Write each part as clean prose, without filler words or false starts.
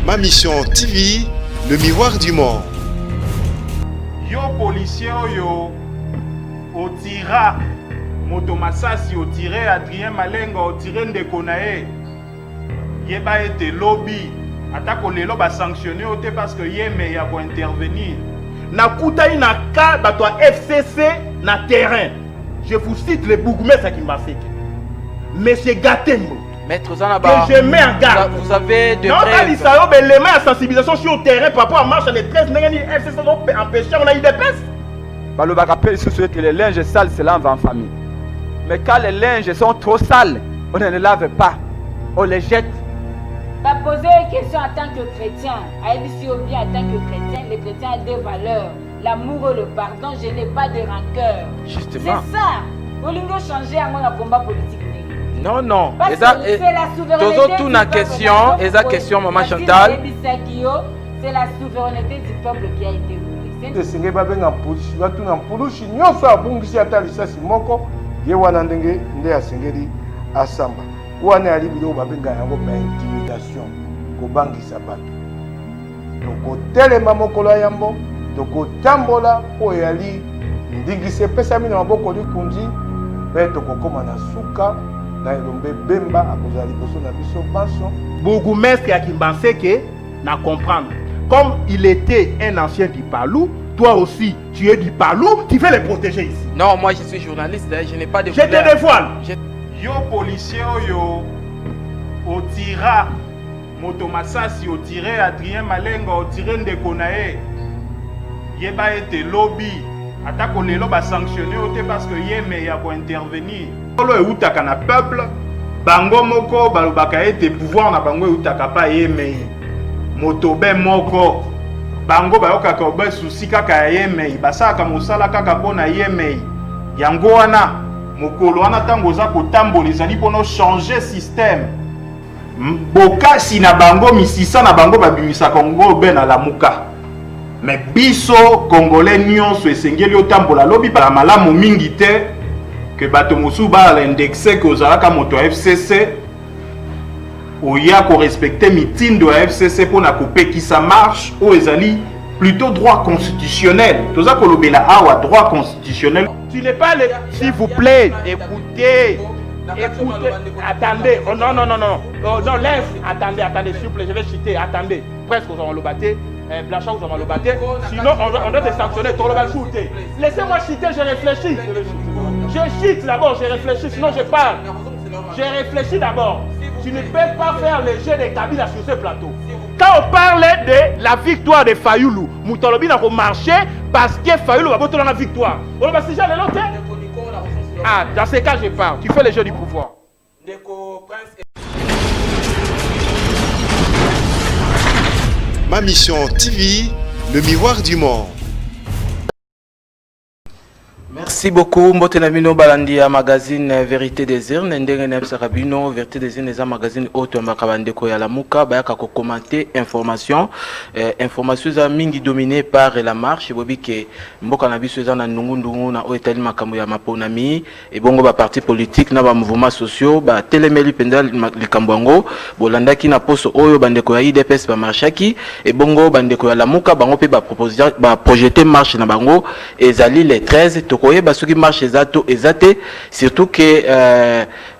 Ma mission TV, le miroir du monde. Yo policier yo otira moto masasi otire Adrien Malenga otire ndeko na ye yeba ete lobby atako lelo ba sanctionner ote parce que yeme ya ko intervenir na kutai na ka bato FCC na terrain. Je vous cite le bourgmestre qui m'a fait Monsieur Gatembo. Maître Zanaba, que je mets en garde. Vous avez de preuves. Les mains à sensibilisation sur le terrain par rapport à marche les 13 FCC sont empêchés, on a eu des pestes. Le rappel sur que les linges sales se lavent en famille. Mais quand les linges sont trop sales, on ne les lave pas, on les jette. Va poser une question en tant que chrétien. À ABC ou bien en tant que chrétien, les chrétiens ont des valeurs. L'amour et le pardon, je n'ai pas de rancœur. Justement. C'est ça. Vous voulez changer à mon combat politique. Non, non. C'est la souveraineté tout na question, et la question, Maman Chantal. C'est la souveraineté du peuple qui a été votée. C'est ce babenga pushi watu na purushi nyoso abungisi ata lisasi moko ye wana ndenge nde asengeli asamba wana ali bilo babenga yango ba intimidation kobangisa bato tokotelema mokolo yambo tokotambola po yali ndingise pesa mina maboko likunzi pe tokokoma na suka na elombe bemba akozali boso na biso pension. Bourgmestre ya Kimbanseke na comprendre. Comme il était un ancien du Palou, toi aussi tu es du Palou, tu veux les protéger ici. Non, moi je suis journaliste, je n'ai pas de Je te dévoile. Yo policier yo otira moto masasi otire Adrien Malenga otire ndeko na ye yeba ete lobby atako lelo ba sanctionner ote parce que yeme ya ko intervenir kolo eutaka na peuple bango moko balobaka ete pouvoir na bango eutaka pa yeme moto be moko bango bayokaka obe souci kaka ya yeme basaka mosala kaka pona yeme yango wana mokolo wana tango za kotambola ezali mpona changer système bokasi na bango misisa na bango babimisaka ngo be na lamuka. Mais biso congolais nyonso esengeli otambola lobi ba malamu mingi te que bato mosu ba l'indexer que ozalaka moto FCC oya ko respecter mitindo ya FCC pona kopekisa marche o ezali plutôt droit constitutionnel. Toza kolobela awa droit constitutionnel. Tu n'es pas le... S'il vous plaît, écoutez. Écoutez, attendez. Oh, non, non, non, non. Oh, non, laisse. Attendez, attendez, s'il vous plaît, je vais citer. Attendez. Presque aux avons le batté. Blanchard, vous avez le batté. Sinon, on doit te sanctionner. Laissez-moi citer, je réfléchis. Je cite d'abord, je réfléchis. Sinon, je parle. Je réfléchis d'abord. Tu ne peux pas faire le jeu des Kabila sur ce plateau. Quand on parle de la victoire de Fayoulou, Moutalobi n'a pas marché parce que Fayoulou va voter dans la victoire. On va se dire l'autre. Ah, dans ces cas, je parle. Tu fais le jeu du pouvoir. Ma mission TV, le miroir du monde. Merci beaucoup. Mbotenamino Balandi à magazine Vérité des Urnes. Ndenge Nebsarabino, Vérité des Urnes, magazine autre Makabandeko ya Lamuka. Bayaka ko commenter information. Information za mingi dominé par la marche. Bobi ke mboka na biso za na ndungu na oetali makambo ya maponami. Et bongo ba parti politique na ba mouvements sociaux. Ba telemeli pendal likambo yango. Bolandaki na poso oyo bandeko ya IDPS ba marchaki. Et bongo bandeko ya Lamuka bango pe ba proposer ba projeter marche na bango. Ezali les 13 koye basuki marche ezato ezate surtout que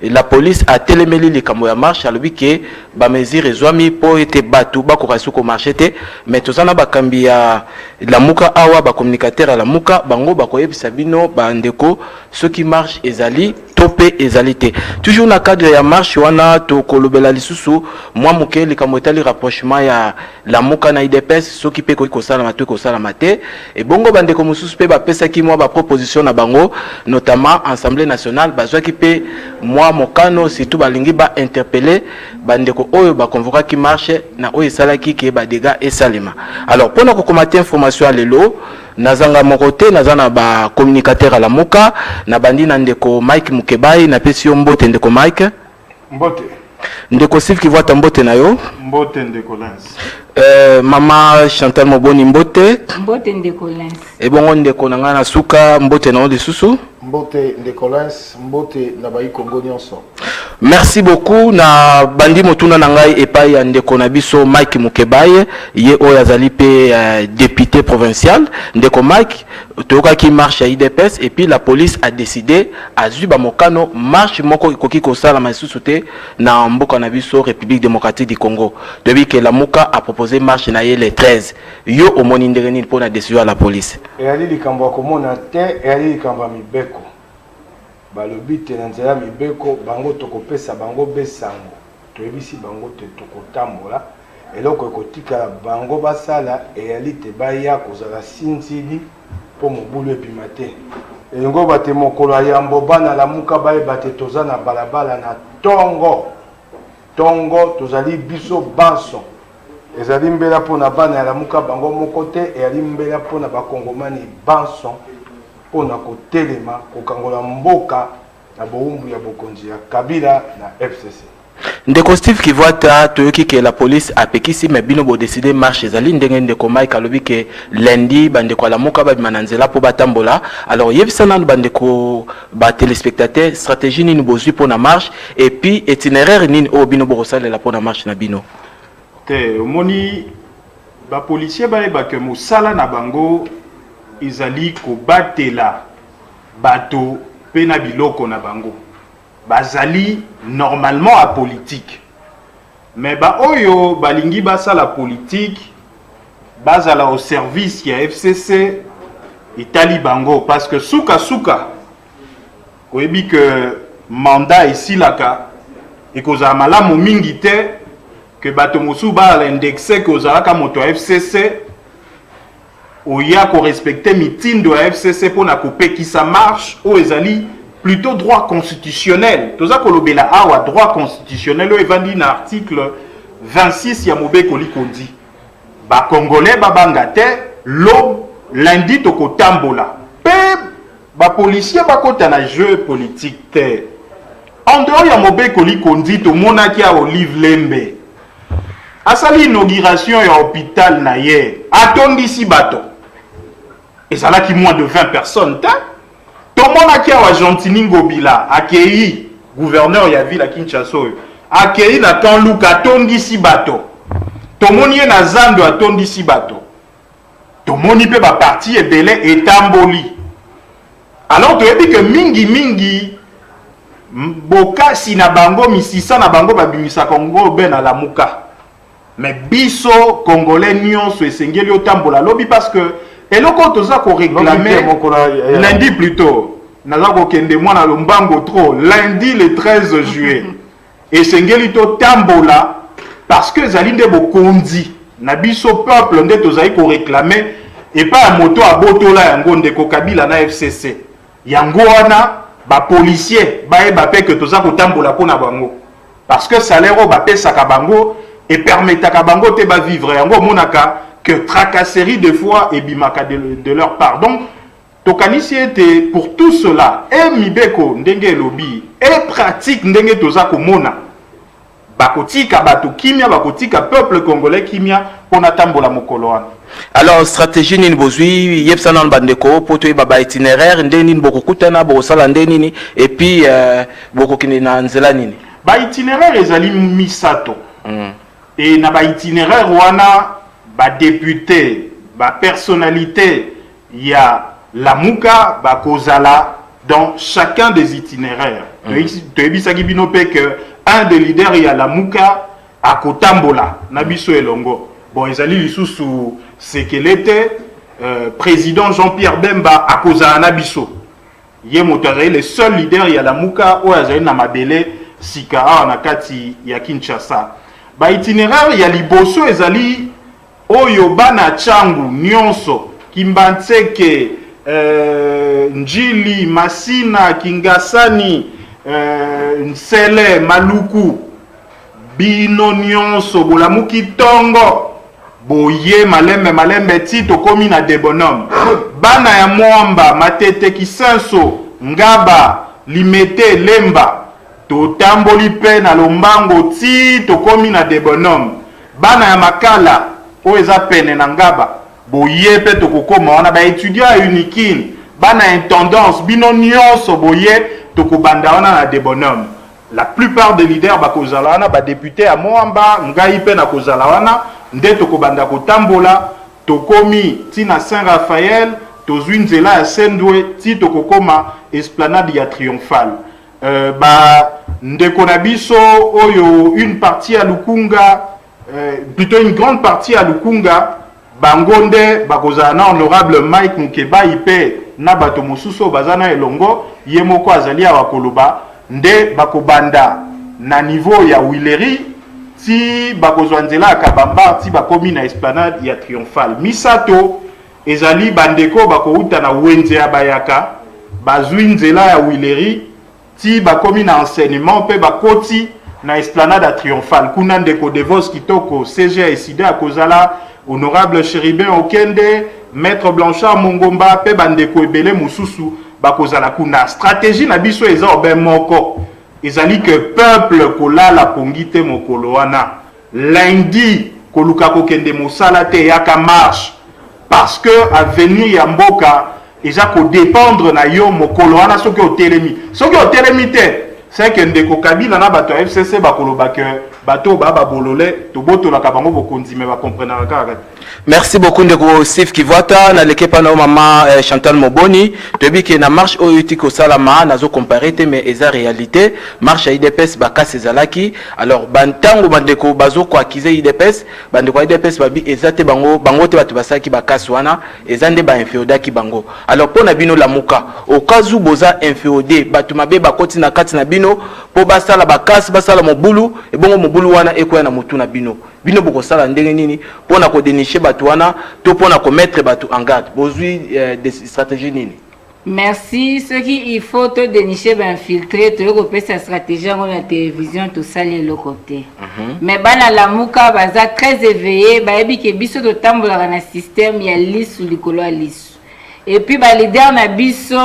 la police a télémeli les kambo ya marche alobi ke ba mesure ezwami po ete batu ba kokasu ko marche te mais tozana ba kambi ya Lamuka awa ba communicateur à Lamuka bango ba koyebisa bino ba ndeko soki marche ezali topé ezalité toujours na cadre ya marche wana to kolobela lisusu moi moke likambo etali rapprochement ya Lamuka na IDPS soki pe ko sala matwe ko sala mate et bongo bandeko mususu pe ba pesa ki moi ba proposition na bango notamment Assemblée nationale bazwa ki pe moi mokano surtout balingi ba interpeller bandeko oyo ba convoquer ki marche na oyo salaki ke ba dégâts et salima. Alors pour nous commenter information à lelo nazanga mokote nazana ba communicateur à Lamuka na bandi na ndeko Mike Mukebai na pesi mbote ndeko Mike mbote ndeko Sif ki voit mbote na yo mbote ndeko Lance Maman Chantal Moboni Mbote. Mbote Ndekolens. Et bon, on déconne na suka Mbote na de susu. Mbote Ndekolens, Mbote Nabayi Congo Nyonso. Merci beaucoup na bandi motuna na ngai epai ya ndeko na biso Mike Mukebaye ye oyo azali pe député provincial ndeko Mike toka ki marche à IDPS et puis la police a décidé azwi ba mokano marche moko koki kosala masusu te na mboka na biso République démocratique du Congo depuis que la Muka a proposé marche na ye le 13 yo omoni ndenge nini pona décision à la police et ali likambo komona te et ali likambo mibeko balobi te na nzela mibeko bango tokopesa bango besango toyebisi bango te tokotambola eloko ekotikala bango basala eyali te baya kozala sinzili mpo mobulu epima te elingo bate mokolo ya yambo bana lamuka bayeba te toza na balabala na tongo tozali biso banso ezali mbela mpona bana ya lamuka bango moko te eyali mbela mpona bakongomani banso pona kotelema kokangola mboka na boumbu ya bokonzi ya Kabila na FCC. Ndeko Steve Kivwata toyoki ke la police a pekisi mais bino bo décider marche ezali ndenge ndeko Mike alobi ke lundi bandeko la moka ba mananzela po batambola alors yebisa nanu bandeko ba téléspectateurs stratégie nini bozwi pona marche et puis itinéraire nini o bino bo salela pona marche na bino te omoni ba policier ba ke mosala na bango izali kobatela bato pena biloko na bango bazali normalement à politique mais ba oyo balingi basala politique bazala au service ya FCC itali bango parce que suka koyebi que mandat esilaka ekozala malamu mingi te que bato mosusu bala indexé kozalaka moto ya FCC oya ko respecter mitindo ya FCC pour na couper qui ça marche ou ezali plutôt droit constitutionnel toza kolobela awa droit constitutionnel o evandi na article 26 ya mobeko likondi ba congolais babanga te lundi to kotambola pe ba policier bakota na jeu politique te en dehors ya mobeko likondi to monaki a Olive Lembe asali inauguration ya hôpital na ye atondisi bato ezalaki moins de 20 personnes ta tomonaki awa Gentini Ngobila akei gouverneur ya ville à Kinshasa akei na Kanluka atondisi bato tomoni ye na Zando atondisi bato tomoni pe ba parti ebele etamboli alors toyebi que mingi bokasi na bango misisa na bango babimisa Congo be na lamuka mais biso congolais nyonso esengeli otambola lobi parce que eloko toza ko réclamer lundi plutôt naza ko kende mwana lombango trop lundi le 13 juillet esengeli to tambola parce que zali nde bokondi na biso peuple nde tozali ko réclamer et pas moto abotola yango ndeko Kabila na FCC yango wana ba policier ba pe que toza ko tambola pona bango parce que salaire ba pesaka bango et permettaka bango te ba vivre yango monaka que tracasserie des fois et bimaka de leur part. Donc, tokanisi était pour tout cela et mibeko ndenge lobby et pratique ndenge toza komona bakotika bato kimia bakotika peuple congolais kimia pona tambola mokolo wana. Alors stratégie nini bozwi yebsana bandeko poto baba itinéraire ndenge nini bokokutana bosala ndenge nini et puis bokokine na nzela nini ba itinéraire ezali misato et na ba itinéraire wana ba député ba personnalité ya la muka ba kozala dans chacun des itinéraires toyebisaki bino pe que un des leaders ya la muka akotambola na biso elongo bon ezali lisusu sekelete président Jean-Pierre Bemba akozala na biso ye motaré le seul leader ya la muka o azali na mabele sika awa na kati ya Kinshasa ba itinéraire ya liboso ezali oyo bana changu nyonso Kimbantseke Njili Masina Kingasani Nsele Maluku bino nyonso bolamuki tongo boye malembe tito komi na debonome bana ya Mwamba Matete Kisenso Ngaba Limete Lemba totamboli pe na lombango tito komi na debonome bana ya Makala oyo eza pene na ngaba boye mpe tokokoma wana baétudiant ya unikine bana intendance bino nyonso boye tokobanda wana na de bonhomme. La plupart des leaders bakozala wana badepute ya moamba ngai mpe na kozala wana nde tokobanda kotambola tokomi tina Saint-Raphaël tozwi nzela ya Sendwe ti tokokoma esplanade ya Triomphal. Ndeko na biso oyo une partie à Lukunga, plutôt une grande partie à Lukunga, bangonde bakozana honorable Mike Mukeba ipe na bato mosusu bazana elongo yemoko azali ya wakoloba nde bakobanda na niveau ya Wileri ti bakozwa nzela kabamba ti bakomi na esplanade ya Triomphal. Misato ezali bandeko bakouta na wenze ya bayaka bazwi nzela ya Wileri ti bakomi na enseignement pe bakoti na esplanade ya Triomphal. Kuna ndeko Devos kitoko CG eside akozala honorable Chéribin Okende, maître Blanchard Mongomba pe bandeko ebele mususu bakozala kuna. Stratégie na biso eza oben moko ezali que peuple kolala pongite mokolo wana lundi koluka kokende mosala te yaka marche parce que avenir ya mboka eza ko dépendre na yo mokolo wana soki otelemi te c'est que ndeko Kabila na bato FCC bakoloba que bato baba bolole to botola ka bango bokonzi me ba comprendre kaka. Merci beaucoup ndeko Sif Kivwata na lekepa na mama Chantal Moboni tobi ke na marche oyo tiko salama nazo comparer te mais eza réalité marche ya IDPS bakasi ezalaki alors bantango bandeko bazo ko akize IDPS bandeko IDPS babi eza te bango te bato basaki bakasi wana eza nde ba inféodaki bango alors pona bino lamuka okazu boza inféodé bato mabe bakoti na kati na bino po basala bakasi basala mobulu ebongo mobulu wana ekoya na mutu na bino boko sala ndenge nini pona ko dénicher bato wana to pona ko mettre bato en garde bozui des stratégies nini. Merci. Ce qu'il faut te dénicher, infiltrer, te repérer sa stratégie dans la télévision, tout ça, le côté. Mais bana la mouka, baza très éveillé, baebi ke biso de tambola dans le système, ya lisu likolo a lisu. Et puis ba leader na biso,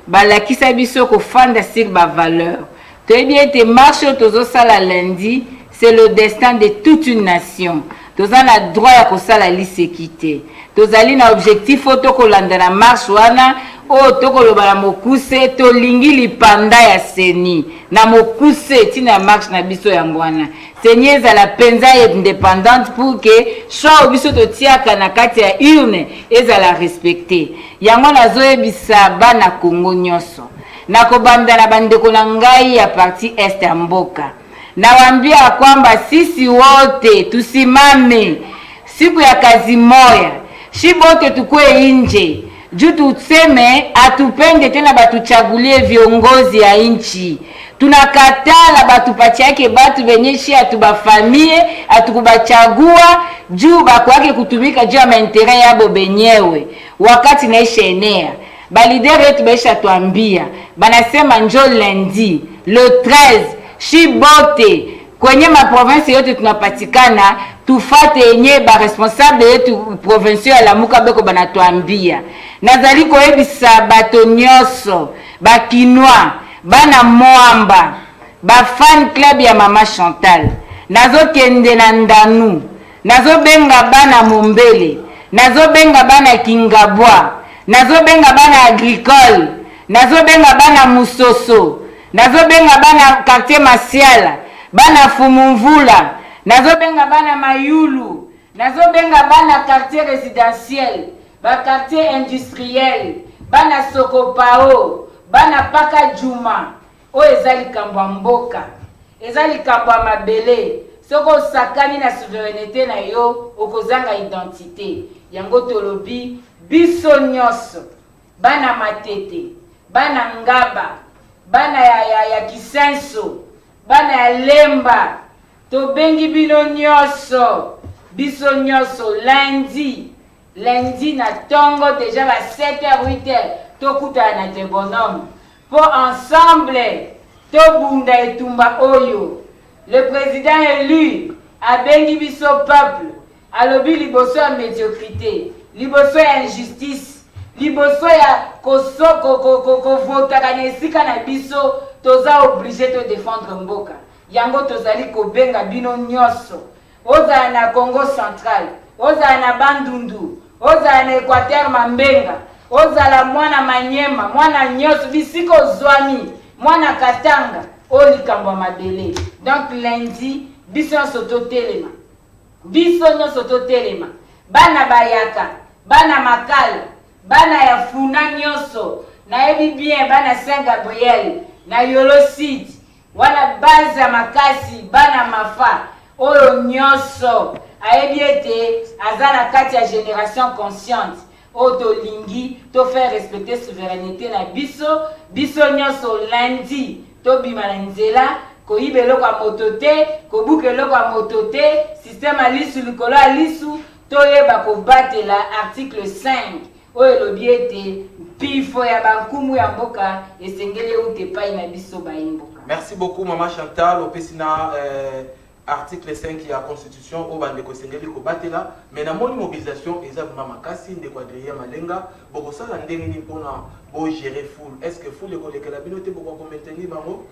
ba la kisa biso ko fanda sur ba valeur. Te bien te marche tozo sala lundi, c'est le destin de toute une nation. Toza na droit ya ko sala lisekité. Tozali na objectif auto ko landa na marche wana o tokoloba na mokuse tolingi lipanda ya seni na mokuse tina marche na biso yango wana seni ezala penza indépendante pour que choix biso totiaka na kati ya urne ezala respecté yango nazoyebisa bana Kongo nyonso nakobanda na bandeko na ngai ya parti est ya mboka nawambia kwamba sisi wote tusimame siku ya kazi moya shibote tukue inje juu tuseme atupende tena batuchagulie viongozi ya nchi. Tunakatala batupatiake batu venyeshi atubafamie atukubachagua juu bakwake kutumika juu ya maentere yabo benyewe wakati naisha enea. Balidere yetu baisha tuambia banasema njo lundi le 13 shibote kwenye maprovince yote tunapatikana tufate yenye ba responsable yetu provincial ya Lamuka beko banatuambia nazali koyebisa bato nyonso bakinwa bana moamba ba fan club ya mama Chantal nazokende na ndanu nazobenga bana Mombele nazobenga bana Kingabwa nazobenga bana Agricole nazobenga bana Musoso nazobenga bana quartier Masiala bana Fumumvula nazobenga bana Mayulu nazobenga bana quartier résidentiel ba quartier industriel bana Sokopao bana Paka Juma o ezali kambwa mboka ezali kambwa mabele soko sakani na souveraineté na yo okozanga identité yango tolobi biso nyonso bana Matete bana Ngaba bana ya Kisenso bana ya Lemba tobengi bino nyonso biso nyonso lundi na tongo déjà à 7h 8h tokuta na te bonhomme pour ensemble tobunda etumba oyo le président élu abengi biso peuple alobi liboso ya médiocrité liboso ya injustice liboso ya ko votaka na esika na biso toza obligé de défendre mboka yango tozali kobenga bino nyonso ozala na Congo central ozala na Bandundu, ozala na Équateur Mambenga, ozala mwana Manyema, mwana nyonso bisiko zwami, mwana Katanga, olikambo mabele. Donc lundi, biso nyonso totelema. Biso nyonso totelema. Bana bayaka, bana makala, bana ya funa nyonso, nayebi bien bana Saint Gabriel, na Yolo Sid, wana baza makasi, bana mafa, oyo nyonso, ayebi ete azana kati ya génération consciente, oyo tolingi, to faire respecter souveraineté na biso, biso nyonso lundi, to bima na nzela, koyiba eloko ya moto te, kobuka eloko ya moto te, système alisu likolo alisu, toyeba kobatela article 5 oyo elobi ete pifo ya bankumu ya mboka esengeli ute pai na biso bayimboka. Merci beaucoup Maman Chantal opesi na article 5 ya constitution o bandeko esengeli kobatela mais na moni mobilisation eza vraiment makasi ndeko Adrien Malenga bokosala ndenge nini mpona bo gérer foule. Est-ce que foule ekolekela bino te boko maintenir bango?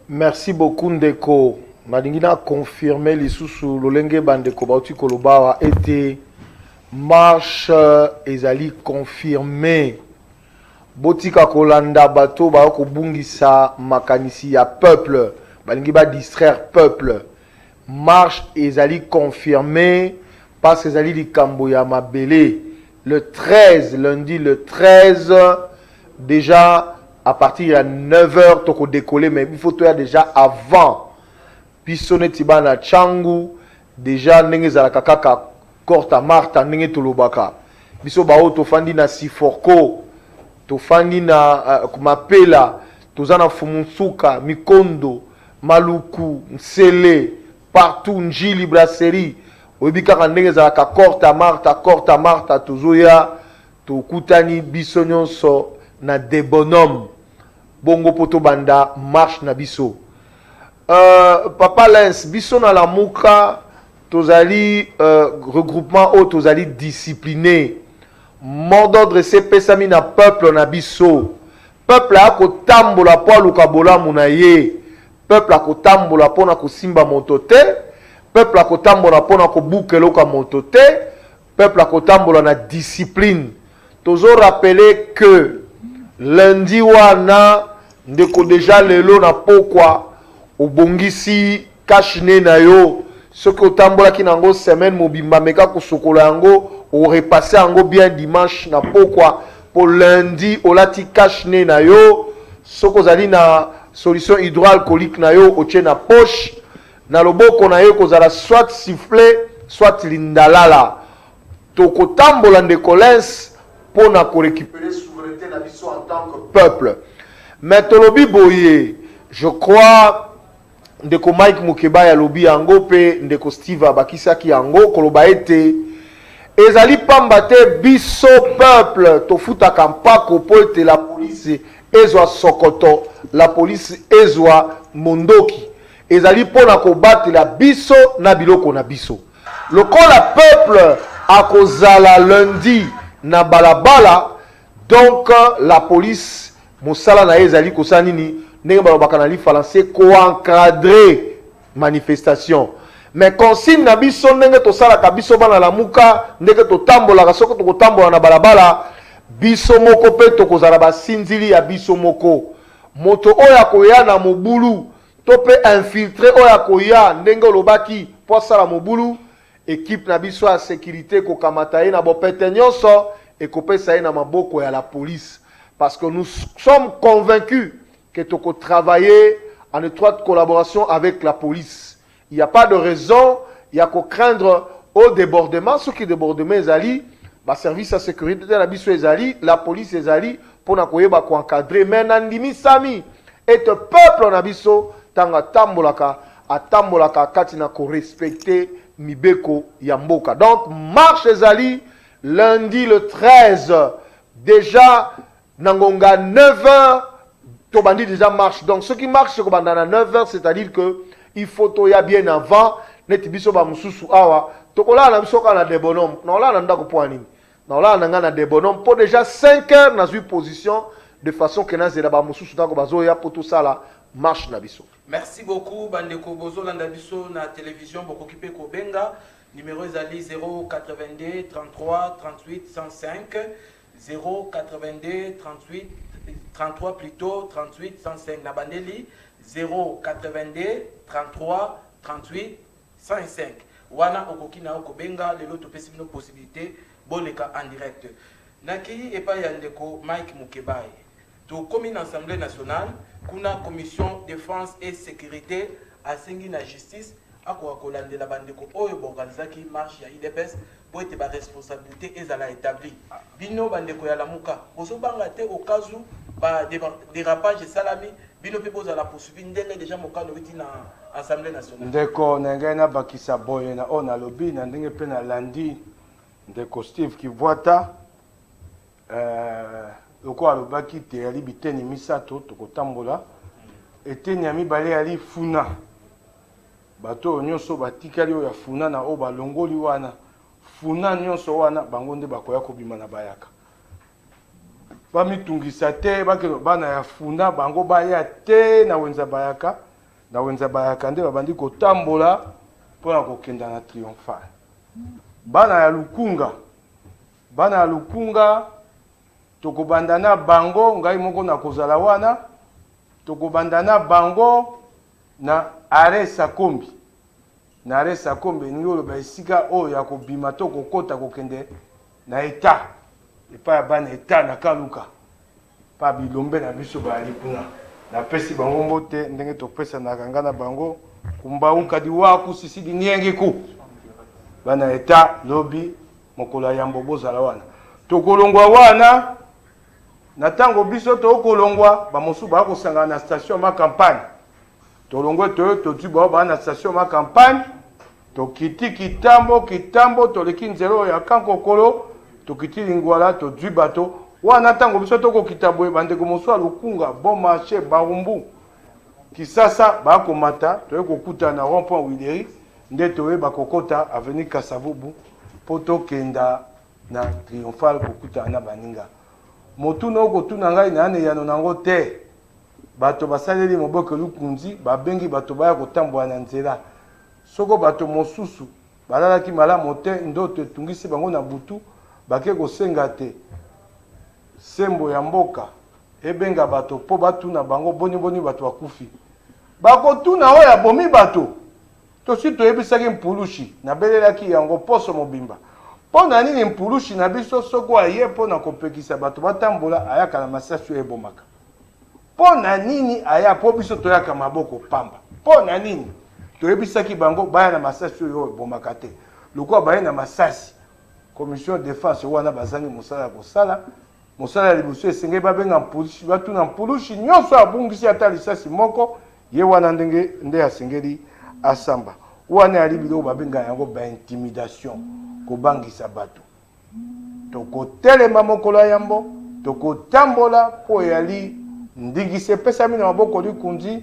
Merci beaucoup ndeko. Nalingi na confirmer lisusu lolenge bandeko bauti kolobawa ete marche ezali confirmé botika kolanda bato ba kobungisa makanisi ya peuple balingi ba distraire peuple. Marche ezali confirmé parce que ezali likambo ya mabele le 13 lundi le 13 déjà à partir de 9h toko décoller mais il faut toi déjà avant pisone tibana changu déjà ndenge zalaka kaka korta marta ndenge tolobaka biso bao tofandi na Siforko tofandi na kumapela tozana fumunsuka mikondo maluku nsele partout njili brasserie obika ndenge zalaka korta marta tozoya tokutani biso nyonso na des bonhommes bongo poto banda marche na biso. Papa Lens, biso na la muka, tozali regroupement ou tozali discipliné. Mot d'ordre c'est pesami na peuple na biso. Peuple a ko tambola po luka bola munaye. Peuple a ko tambola po na ko simba motote. Peuple a ko tambola po na ko buke loka motote. Peuple a ko tambola na discipline. Tozo rappeler que lundi wana ndeko déjà lelo na pokwa obongisi kashine na yo soki otambolaki nango semaine mobimba meka kosokola yango orepasse yango bien dimanche na pokwa po lundi olati kashine na yo soki ozali na solution hydroalcoolique na yo otie na poche na loboko na yo kozala soit sifflet soit lindalala tokotambola ndeko Lens po na korécupérer souveraineté na biso en tant que peuple. Mais tolobi boye, je crois ndeko Mike Mukeba ya lobi yango pe ndeko Steve Abakisaki yango koloba ete ezali pamba te biso peuple tofuta kampako po ete la police ezwa Sokoto, la police ezwa Mondoki. Ezali pona kobatela biso na biloko na biso. Lokola peuple akozala lundi na balabala, donc la police mosala na ezali kosanini ndenge balobaka na li français ko encadrer manifestation mais consigne na biso ndenge tosalaka biso bana la muka ndenge totambolaka soko tokotambola na balabala biso moko pe tokozala basinzili ya biso moko moto oyo akoya na mobulu to pe infiltré oyo akoya ndenge olobaki po asala mobulu équipe na biso ya sécurité kokamata ye na bopete nyonso ekopesa ye na maboko ya la police. Parce que nous sommes convaincus que tu peux travailler en étroite collaboration avec la police. Il n'y a pas de raison, il y a qu'à craindre au débordement. Ce qui débordement est ali, le service de sécurité la police est ali pour encadrer. Mais nandimi sami et le peuple nabiso tanga tambolaka atambolaka katina ko respecter mibeko yamboka. Donc marche ezali lundi le 13 déjà Nangonga 9h, Tobandi déjà marche. Donc ce qui marche, c'est que à 9h, c'est-à-dire que il faut toya bien avant, net biso ba mususu awa. Tokola na biso kana des bonhommes. Non là nanda ko poani. Non là nanga na des bonhommes pour déjà 5h dans une position de façon que na zela ba mususu tako bazoya pour tout ça là marche na biso. Merci beaucoup bandeko bozolanda biso na télévision bokokipe kobenga numéro ezali 082 33 38 105 082 38 33 plutôt 38 105 na bandeli 082 33 38 105 wana okoki na okobenga lelo topesi bino possibilité boleka en direct naki epai ya ndeko Mike Mukebai to commune assemblée nationale kuna commission défense et sécurité asengi na justice akoka kolandela bandeko oyo boorganizaki marche ya IDPS po ete responsabilité ezala établi bino bandeko ya lamuka bozobanga te au cas où dérapage esalami bino mpe bozala poursuivi ndenge déjà mokano witi na assemblée nationale ndeko na ngai nabakisa boye na oyo nalobi na ndenge mpe nalandi ndeko Steve Kivwata lokola alobaki te yali biteni misato tokotambola eteni ya mibale yali funa bato oyo nyonso batikali oyo ya funa na oyo balongoli wana funa nyonso wana bango nde bakoya kobima na bayaka bamitungisa te bakelo bana ya funa bango baya te na wenza bayaka nde babandi kotambola mpona kokenda na triomphal bana ya lukunga tokobandana bango ngai moko na kozala wana tokobandana bango na are sakombi ningi oloba esika oyo ya kobima to kokota kokende na eta epa ya bana eta na kaluka pa bilombe na biso bayali kuna napesi bango mbote ndenge topesanaka nga na bango kumbauka diwaku sisidi niengeku bana eta lobi mokolo ya yambo bozala wana tokolongwa wana na tango biso tokolongwa bamosu bakosangana na station ma campagne tolongwe toyo tozwi bao baa na station ma campagne tokiti kitambo toleki nzelo ya kankokolo tokiti lingwala tozwi bato wana tango biso tokokita boye bandeko mosu ya lukunga bon marché barumbu kisasa bakomata toye kokuta na rond point Wileri nde toye bakokota avenue Kasavubu po tokenda na triomphal kokuta na baninga motu na okotuna ngai na ane yano nango te bato basaleli moboke lukunzi babengi bato baya kotambola na nzela soko bato mosusu balalaki malamu te ndoto etungisi bango na butu bake kosenga te sembo ya mboka ebenga bato po batuna bango boni bato bakufi bakotuna oyo abomi bato tosi toyebisaki mpulushi nabelelaki yango poso mobimba mpo na nini mpulushi na biso soko aye mpo na kopekisa bato batambola ayaka na masasi oyo ebomaka mpo na nini aya mpo biso toyaka maboko pamba mpo na nini toyebisaki bango baya na masasi oyo ebomaka te lokola baye na masasi commission défense wana bazangi mosala ya kosala mosala ya liboso esengeli babenga mpulushi batuna mpulushi nyonso abungisi ata lisasi moko ye wana ndenge nde asengeli asamba wana yali biloko babenga yango baintimidation kobangisa bato tokotelema mokolo ya yambo tokotambola po yali ndingisi epesami na maboko likunzi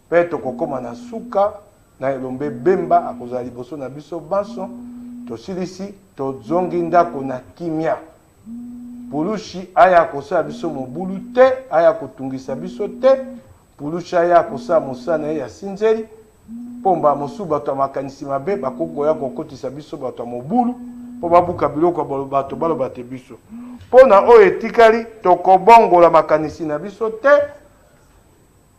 mpe tokokoma na suka na elombe bemba akozala liboso na biso banso tosilisi tozongi ndako na kimia pulushi aya kosala biso mobulu te aya kotungisa biso te pulushi aya kosala mosala na ye ya sinzeli pomba mosu bato ya makanisi mabe bakokoya kokotisa biso bato ya mobulu po babuka biloko bato baloba te biso mpo na oyo etikali tokobongola makanisi na biso te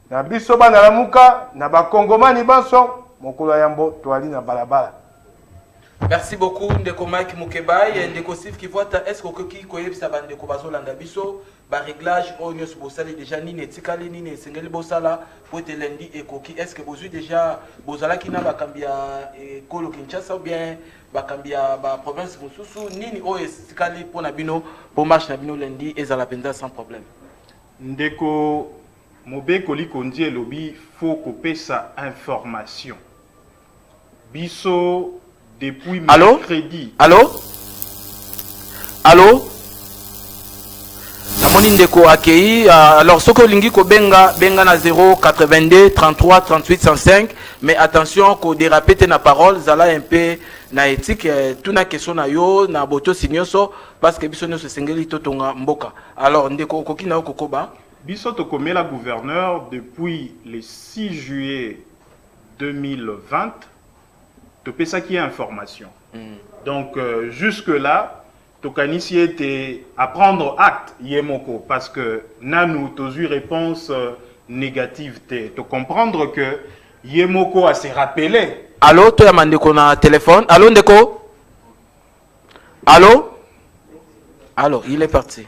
na biso bana lamuka na bakongomani banso mokolo ya yambo toali na balabala. Merci beaucoup ndeko Mike Mukebai ndeko Steve Kivwata est-ce que okoki koyebisa bandeko bazolanda biso ba réglage oyo nyonso bosali déjà nini etikali nini esengeli bosala po ete lundi ekoki est-ce que bozwi déjà bozalaki na bakambi ya ekolo Kinshasa ou bien bakambi ya ba province mosusu nini oyo etikali mpo na bino po marche na bino lundi ezala mpenza sans problème ndeko mobeko likondi elobi faut kopesa information biso depuis mercredi. Allô namoni ndeko akei alors soko lingi ko benga na 082 33 38 105 mais attention ko déraper te na parole zala un peu na éthique tout na question na yo na boto sinyoso parce que biso nyonso sengeli totonga mboka alors ndeko okoki na okokoba Biso Tokomela gouverneur depuis le 6 juillet 2020. Topé ça qui est information. Donc jusque-là, Tokanisi était à prendre acte Yemoko parce que Nanou tozu réponse négative te. To comprendre que Yemoko a se rappelé. Allô, toi ya mandeko na téléphone. Allô ndeko? Allô? Allô, il est parti.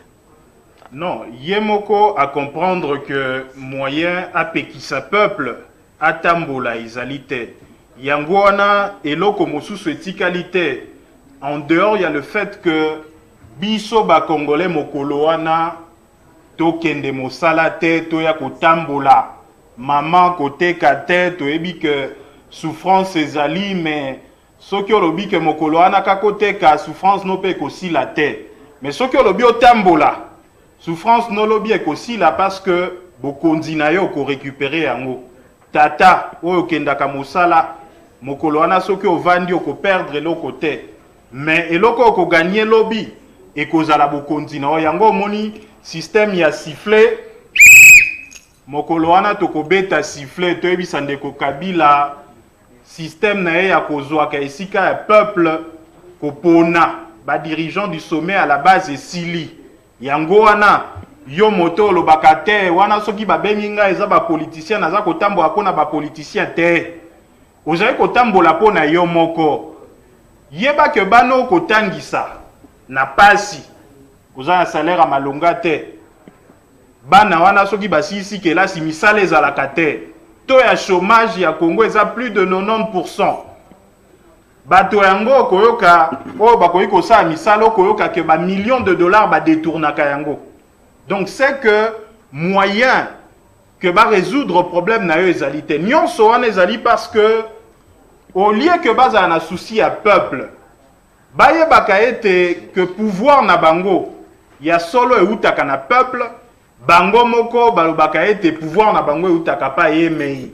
Non, Yemoko à comprendre que moyen a pekisa peuple atambola izalité. Yangoana et loko mosusu etikalité. En dehors, il y a le fait que biso ba congolais mokoloana tokende mosala te toya kotambola. Maman côté kate to ebi que souffrance ezali mais soki olobi que mokoloana ka côté ka souffrance no pe kosi la te. Mais soki olobi otambola souffrance no lobi ekosi la parce que bokondi na yo ko récupérer yango. Tata oyo kendaka mosala mokolo wana soki ovandi oko perdre eloko te mais eloko oko gagner lobby ekozala bokondi na yango omoni système ya sifflet mokolo wana tokobeta sifflet toyebisa ndeko Kabila système na ye ya kozwaka esika ya peuple kopona ba dirigeant du sommet à la base esili yango wana yo moto lobaka te wana soki babengi nga eza ba politicien naza kotambola pona ba politicien te ozali kotambola pona yo moko yeba ke bano kotangisa na pasi oza na salaire a malonga te bana wana soki basisi kelasi misala ezalaka te to ya chômage ya Congo eza plus de 90%. Bato yango koyoka o bakoyi kosala misala koyoka ke ba millions de dollars ba détournaka yango. Donc c'est que moyen que va résoudre le problème na yo ezali te. Nyonso wana ezali parce que au lieu que baza na souci à peuple, baye baka ete que pouvoir na bango ya solo eutaka na peuple, bango moko balobaka ete pouvoir na bango eutaka pa yemei.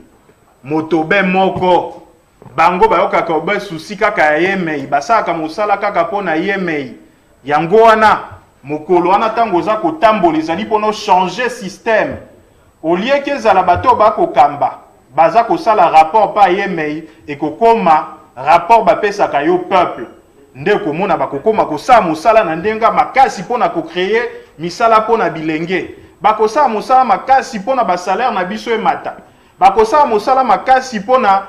Motobe moko bango bayoka ka obe souci kaka yemei, basaka mosala kaka pona yemei. Yango wana mokolo wana tango za kotambola ezali pono changer système. Au lieu que ezala bato bako kamba, baza kosala rapport pa yemei et kokoma rapport bapesaka yo peuple. Nde komona bakokoma kosala mosala na ndenga makasi pona ko créer misala pona bilenge. Bakosala mosala makasi pona ba salaire na biso emata. Bakosala mosala makasi pona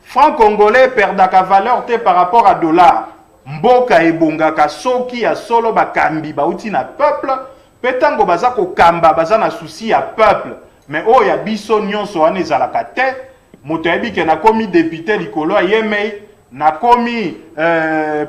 franc congolais perdaka valeur te par rapport à dollar. Mboka ebongaka soki ya solo bakambi bauti na peuple petango baza kokamba baza na souci ya peuple mais o ya biso nyonso wana ezalaka te moto yebi ke na komi député likolo ya yemei na komi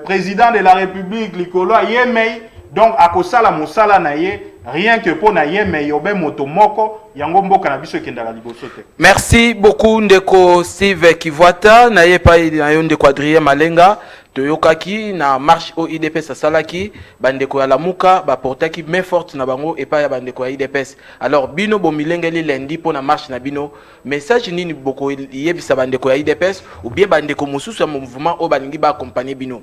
président de la république likolo ya yemei donc akosala mosala na ye rien que pour na yemei obe moto moko yango mboka na biso ekendaka liboso te. Merci beaucoup ndeko Steve Kivwata na ye pa na yo ndeko Adrien Malenga toyokaki na marche au IDPS asalaki bandeko ya lamuka ba portaki main forte na bango et pas ya bandeko ya IDPS. Alors bino bomilengeli lundi pour na marche na bino message nini boko yebisa bandeko ya IDPS ou bien bandeko mosusu ya mouvement au balingi ba accompagner bino.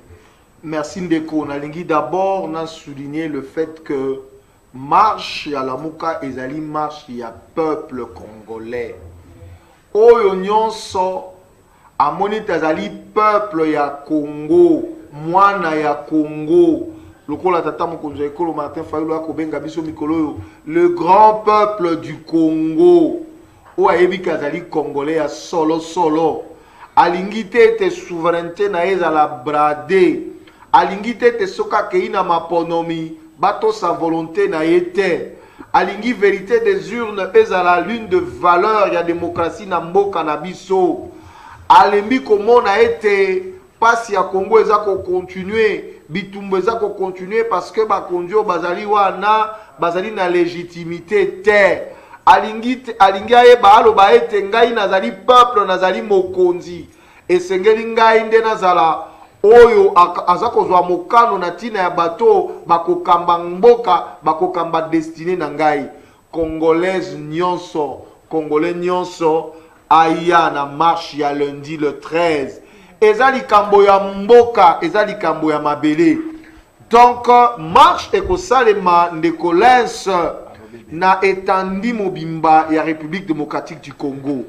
Merci ndeko nalingi d'abord na souligner le fait que marche ya lamuka ezali marche ya peuple congolais oyo nyonso amoni tazali peuple ya Congo mwana ya Congo lokola tata mokonzi ekolo Martin Fayulu akobenga biso mikolo le grand peuple du Congo o ayebi kazali congolais ya solo solo alingi te souveraineté na ezala bradé alingi te soka keina maponomi bato sa volonté na yete alingi vérité des urnes ezala l'une de valeurs ya démocratie na mboka na biso alembi komona ete pasi ya Congo eza ko continuer bitumbo eza ko continuer parce que bakondio bazali wana bazali na légitimité te alingi ayeba aloba ete ngai nazali peuple nazali mokonzi esengeli ngai nde nazala oyo aza kozwa mokano na tina ya bato bakokamba mboka bakokamba destiné na ngai congolaise nyonso congolais nyonso aya na marche ya lundi le 13 eza likambo ya mboka eza likambo ya mabele donc marche ekosalema ndeko Lens na étendue mobimba ya République démocratique du Congo.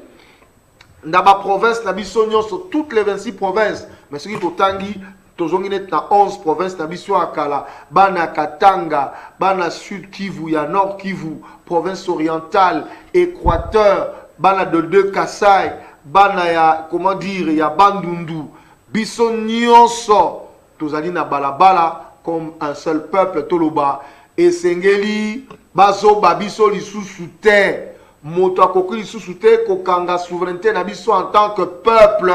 Dans la province, na biso nyonso, toutes les 26 provinces, mais ce qui totangi, tozongi net na 11 provinces, na biso akala, bana Katanga, bana Sud Kivu, ya Nord Kivu, province orientale, Équateur, bana de deux Kassai, bana ya, comment dire, ya Bandundu, biso nyonso, tozali na balabala, comme un seul peuple, toloba, et sengeli, bazo babiso lisusu te, moto akoki lisusu te kokanga souveraineté na biso en tant que peuple,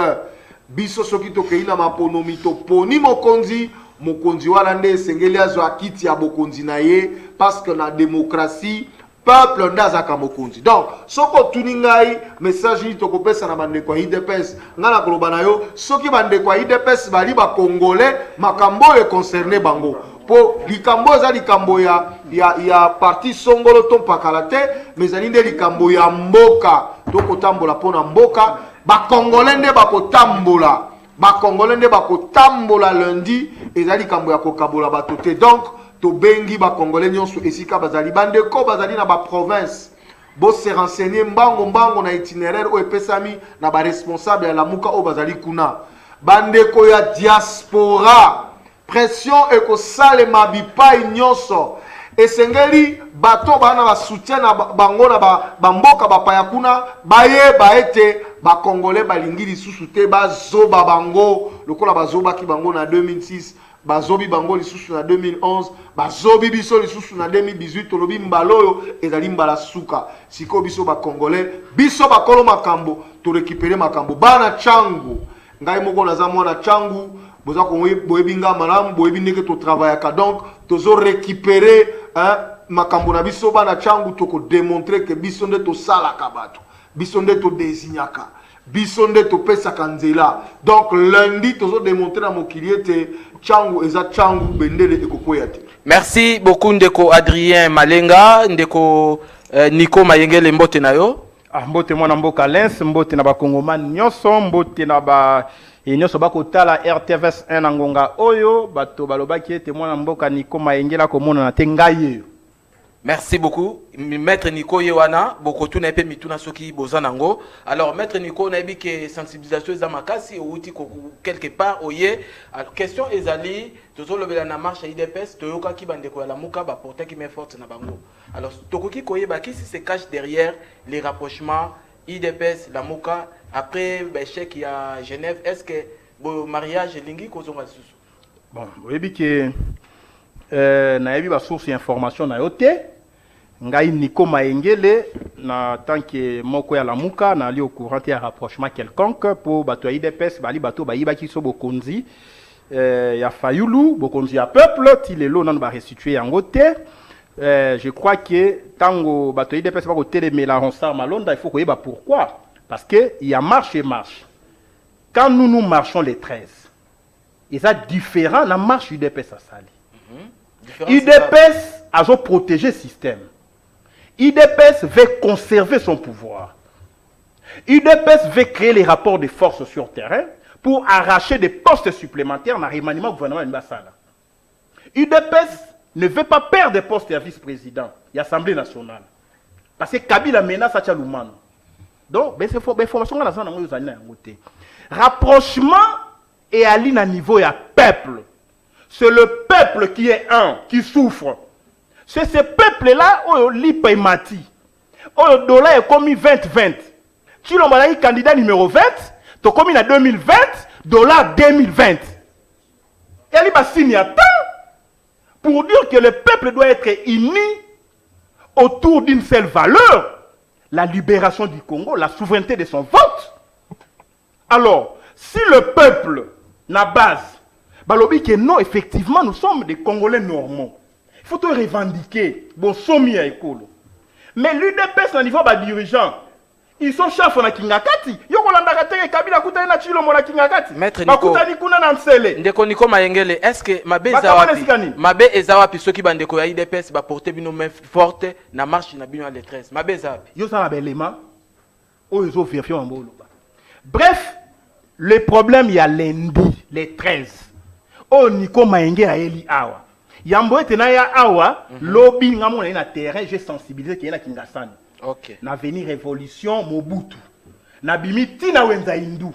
biso soki tokei na maponomi toponi mokonzi, mokonzi wana nde sengeli azo akiti ya bokonzi na ye, parce que na démocratie, peuple nde azaka mokonzi. Donc, soko tuni ngai, message ni tokopesa na bandeko ya IDPS, nga na koloba na yo, soki bandeko ya IDPS bali ba Congolais, makambo e concerné bango. Po likambo eza likambo ya parti songolo to pakala te, mais ezali nde likambo ya mboka, tokotambola pona mboka, ba Congolais nde bakotambola. Ba Congolais nde bakotambola lundi, ezali likambo ya kokabola bato te. Donc, to bengi ba Congolais nyonso esika bazali bandeko bazali na ba province. Bo se renseigner mbango na itinéraire o epesami na ba responsable ya lamuka o bazali kuna. Bandeko ya diaspora, pression ekosalema bipai nyonso. Esengeli bato bana ba soutien na bango na bamboka bapaya kuna bayeba ete ba Congolais balingi lisusu te bazoba bango lokola bazobaki bango na 2006, bazobi bango lisusu na 2011, bazobi biso lisusu na 2018, tolobi mbaloyo ezali mbala suka. Siko biso ba Congolais, biso bakolo makambo, to récupérer makambo. Bana changu, ngai moko naza mwana changu, boza konwe boebinga malamu, boebi ndenge to travaillaka. Donc, tozo récupérer makambo na biso bana changu toko démontrer que biso nde to salaka bato. Biso nde to désignaka. Biso nde to pesaka nzela. Donc lundi tozo démontrer na mokili ete changu eza changu bendele ekokoya te. Merci beaucoup ndeko Adrien Malenga, ndeko Nico Mayengele mbote na yo. Mbote mwana mboka Lens, mbote na bakongomani nyonso, mbote na ba nyonso bakotala RTVS 1 na ngonga oyo, bato balobaki ete mwana mboka Nico Mayengela komona na te ngai. Merci beaucoup. Maître Nico Yewana, beaucoup tout n'est pas mis tout na soki bozanango. Alors Maître Nico na que sensibilisation za makasi outi quelque part oye. Alors question ezali tozo lobela na marche à IDPS toyoka ki bandeko ya lamuka ba porter qui met forte na bango. Alors tokoki koyeba qui se cache derrière les rapprochements IDPS lamuka après l'échec il y a Genève. Est-ce que le mariage lingi kozonga susu? Bon, oyebi que na yebi ba source information na yote. Ngai Nico Mayengele na tant que moko ya lamuka na ali au courant ya rapprochement quelconque pour bato IDPS bali bato bayiba ki so bokonzi ya fayulu bokonzi ya peuple ti lelo nan ba restituer yango te. Je crois que tango bato IDPS ba ko telemela Ronsard Malonda il faut ko yeba pourquoi, parce que il y a marche et marche. Quand nous marchons les 13, et ça différent la marche UDPS à Sali. UDPS a protégé le système. UDPS veut conserver son pouvoir. UDPS veut créer les rapports de force sur terrain pour arracher des postes supplémentaires dans le remaniement du gouvernement Mbassala. UDPS ne veut pas perdre des postes à vice-président et l'Assemblée nationale. Parce que Kabila menace à Tchaloumano. Donc, c'est information dans la rapprochement et aller à niveau à peuple. C'est le peuple qui est un, qui souffre. C'est ce peuple-là, où l'Ipaimati, où le dollar est commis 20-20. Si l'on a candidat numéro 20, tu as commis en 2020, dollar 2020. Et il va signer pour dire que le peuple doit être uni autour d'une seule valeur, la libération du Congo, la souveraineté de son vote. Alors, si le peuple n'a base, balobi que non, effectivement, nous sommes des Congolais normaux. Il faut tout revendiquer. Bon, somi à école. Mais l'UDPS, au niveau des dirigeants, ils sont chefs na Kingakati. Yoko landaka teke Kabila kutana na chilo mona Kingakati. Maître Nico. Bakutani kuna na Nsele. Ndeko Nico Mayengele, est-ce que mabe ezawapi? Mabe ezawapi soki bandeko ya IDPS ba porter bino main forte na marche na bino à les 13. Mabe ezawapi? Yo ça la belema. O yo vérifier en bolo. Bref, le problème il y a lundi, les 13. Oh Nico Mayengele a eli awa. Yambo etena ya awa, lobby ngamona na terrain, j'ai sensibilisé qui na Kingasani. OK. Na veni révolution Mobutu. Na bimiti na wenza hindu.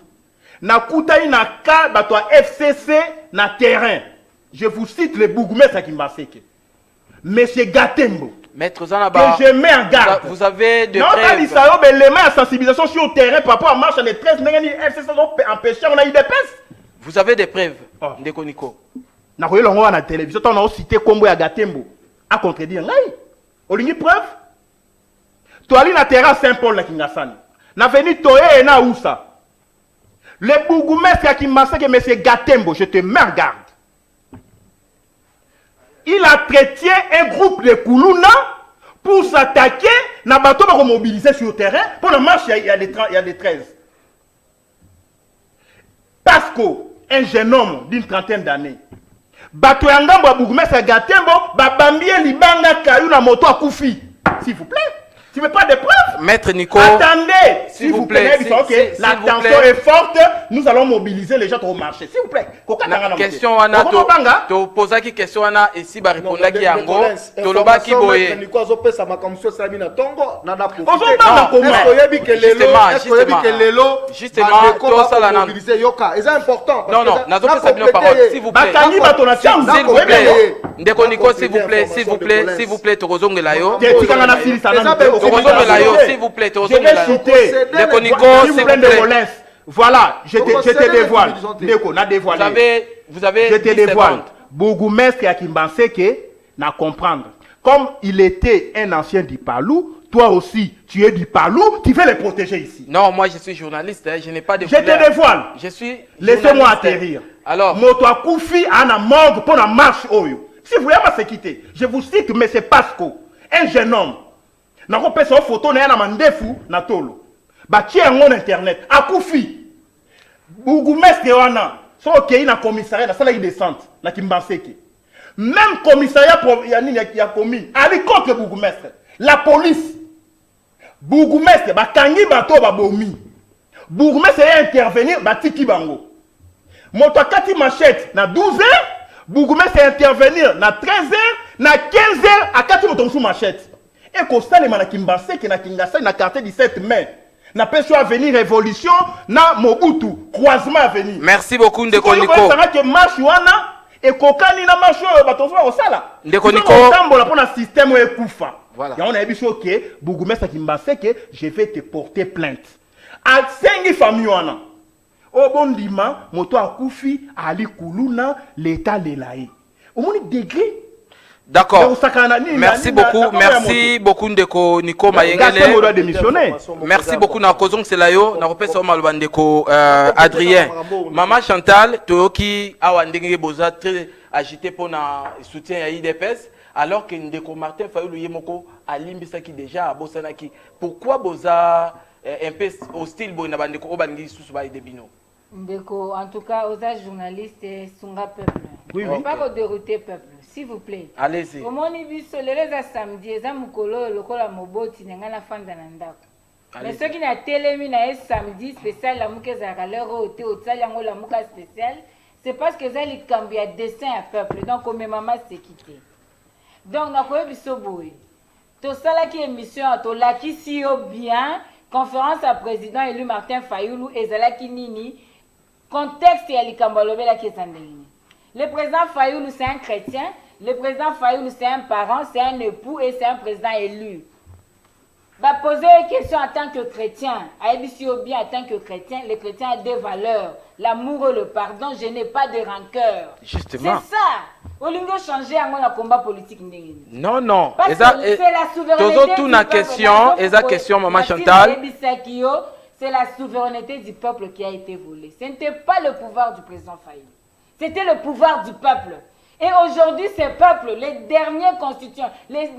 Na kutai na ka bato FCC na terrain. Je vous cite le bourgmestre à Kimbaseke. Monsieur Gatembo. Maître Zanaba. Que je mets en garde. Vous avez des non, preuves. Non, ça y est, les mains à sensibilisation sur le terrain par rapport à marche les 13 FCC ont empêché, on a eu des pistes. Vous avez des preuves. Ndeko Nico. Na koyo longo na télévision, on a cité Kombo ya Gatembo. À contredire ngai. Olingi preuve. Toali na terrain Saint-Paul na Kingasani. Na veni toye na ousa. Le bourgmestre à Kimbaseke, monsieur Gatembo, je te mets en garde. Il a traité un groupe de Koulouna pour s'attaquer, na bateau va mobiliser sur le terrain. Pour la marche, il y a des 13. Parce qu'un jeune homme d'une trentaine d'années, bateau yangambo à bourgmestre Gatembo, babambie libanga kayou na moto à Koufi. S'il vous plaît. Tu ne veux pas de preuves? Maître Nico. Attendez, s'il vous plaît. La vous tension plaît. est forte. Nous allons mobiliser les gens au marché. S'il vous plaît. La question wana to posa ki question wana et si ba répondre ki yango to loba ki boye. Justement, to sala na. C'est important. Non, nazo pesa bino parole, s'il vous plaît. S'il vous plaît. Ndeko Nico, s'il vous plaît, to kozongela yo. S'il vous plaît, je vais citer Ndeko Nico, s'il vous plaît. Voilà, je te dévoile. Ndeko, na dévoilé. Vous avez je te dévoile. Bourgmestre à Kimbaseke n'a comprendre. Comme il était un ancien du Palou, toi aussi, tu es du Palou, tu veux les protéger ici. Non, moi je suis journaliste, je n'ai pas de je te dévoile. Je suis laissez-moi atterrir. Alors, Moto Koufi a na morgue pour la marche oyo. Si vous voulez pas se quitter, je vous cite, mais c'est Pasco, un jeune homme. Na repère sa photo na mandefu na tolo. Ba tie en internet. Akoufi. Bourgmestre wana. So okei na commissariat na sala yi descente na Kimbaseke. Même commissariat ya commune, ali contre bourgmestre. La police. Bourgmestre ba kangi bato ba bomi. Bourgmestre est intervenir ba tiki bango. Moto kati machette na 12h, bourgmestre intervenir na 13h, na 15h à kati moto sous machette. Et qu'on s'allait à Kimbaseke, na Kingasai, na quartier 17 mai. Na peso à venir révolution, na Mobutu, croisement à venir. Merci beaucoup, Ndeko Nico. Ça va que marche wana, et kokani na marche, batozo au sala. Ndeko Nico. Tambola pour un système et koufa. Voilà. Et on a dit que, Bourgmestre Kimbaseke, je vais te porter plainte. À 5 familles wana. Au bon dima, moto a koufi, ali Koulouna, l'état de l'Aïe. Au moins degré. D'accord. Merci beaucoup Ndeko Nico Mayengele. Merci beaucoup na kozong selayo na repesa o maloba Ndeko Adrien. Maman Chantal toyoki awa ndenge boza très agité pour na soutien ya IDPS alors que Ndeko Martin Fayulu yemoko alimbisaki déjà abosanaki. Pourquoi boza un peu hostile bo na bandeko o bangi susu ba idebino? Ndeko, en tout cas, aux journalistes, Sunga peuple. Oui, oui. Pas dérouter peuple, s'il vous plaît. Allez-y. Au moins, il dit les samedi, les amukolo, le kola moboti, n'y a la fin d'un andako. Mais ceux qui n'ont télémi na samedi spécial, la mouke zara leur hôtel, au tsalango la mouka spécial, c'est parce que ça les cambie à dessin à peuple. Donc, comme maman s'est quitté. Donc, on a quoi bisoboui. Tout ça là qui est émission, tout là qui si bien, conférence à président élu Martin Fayulu et Zalaki Nini. Contexte et Alikambalobé la qui est en ligne. Le président Fayoulou c'est un chrétien, le président Fayoulou c'est un parent, c'est un époux et c'est un président élu. Va poser une question en tant que chrétien, à bien en tant que chrétien, le chrétien a des valeurs, l'amour et le pardon, je n'ai pas de rancœur. Justement. C'est ça. Au lieu de changer un combat politique. Non. C'est la souveraineté Maman Chantal. C'est la souveraineté du peuple qui a été volée. Ce n'était pas le pouvoir du président Fayoulou. C'était le pouvoir du peuple. Et aujourd'hui, ce peuple, les derniers constituants, les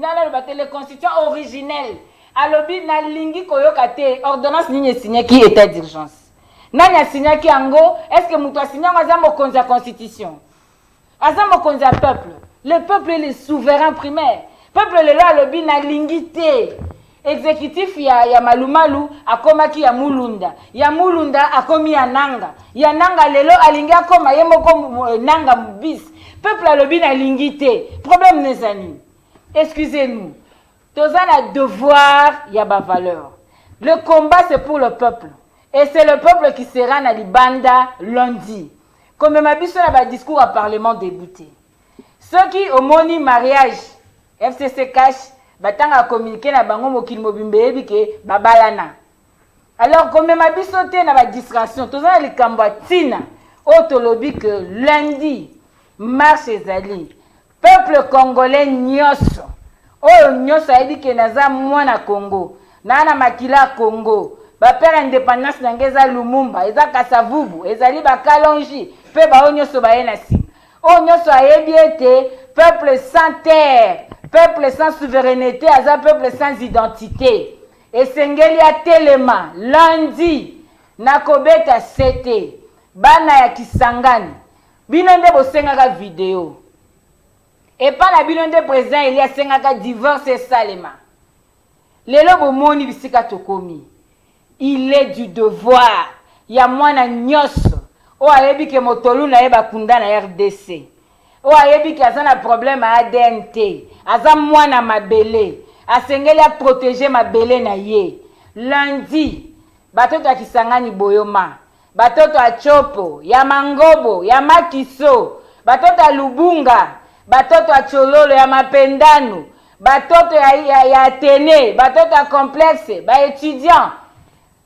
constituants originels, alobi na lingi koyokate ordonnance ni signé qui était d'urgence. Nanya signé qui ango, est-ce que muto signé azamo konza constitution? Azamo konza peuple. Le peuple est le souverain primaire. Peuple le loi alobi na lingité. exécutif ya malumalu akomaki ya mulunda akomi ya nanga lelo alingi akoma ye moko nanga bis peuple alobi na lingi te problème nezani excusez-nous toza na devoir ya ba valeur le combat c'est pour le peuple et c'est le peuple qui sera na libanda lundi comme ma biso na ba discours à parlement débuté ceux qui omoni mariage FCC cash batanga communiquer na bango mokili mobimbe ebike babalana alors comme ma biso te na ba distraction toza na likambo tina otolobi que lundi marche ezali peuple congolais nyoso oyo nyoso ebike naza mwana Congo na makila Congo ba père indépendance nangeza Lumumba eza Kasavubu ezali bakalongi pe ba onyoso ba yenasi onyoso ayebi ete peuple sans terre peuple sans souveraineté, un peuple sans identité. Et sengeli a telema lundi nakobeta sete bana ya Kisangani binonde bosengaka vidéo et pas na binonde président il y a sengaka divorce et salema lelo bomoni bisika tokomi il est du devoir ya mwana nyoso o ayebi ke motolu na yeba kunda na RDC o ayebi ke azana problème à ADNT aza mwana mabele asengeli a protéger mabele na ye lundi batoto ya Kisangani boyoma batoto ya Chopo ya Mangobo ya Makiso batoto ya Lubunga batoto ya Chololo ya Mapendano batoto ya Atene batoto ya complexe ba étudiant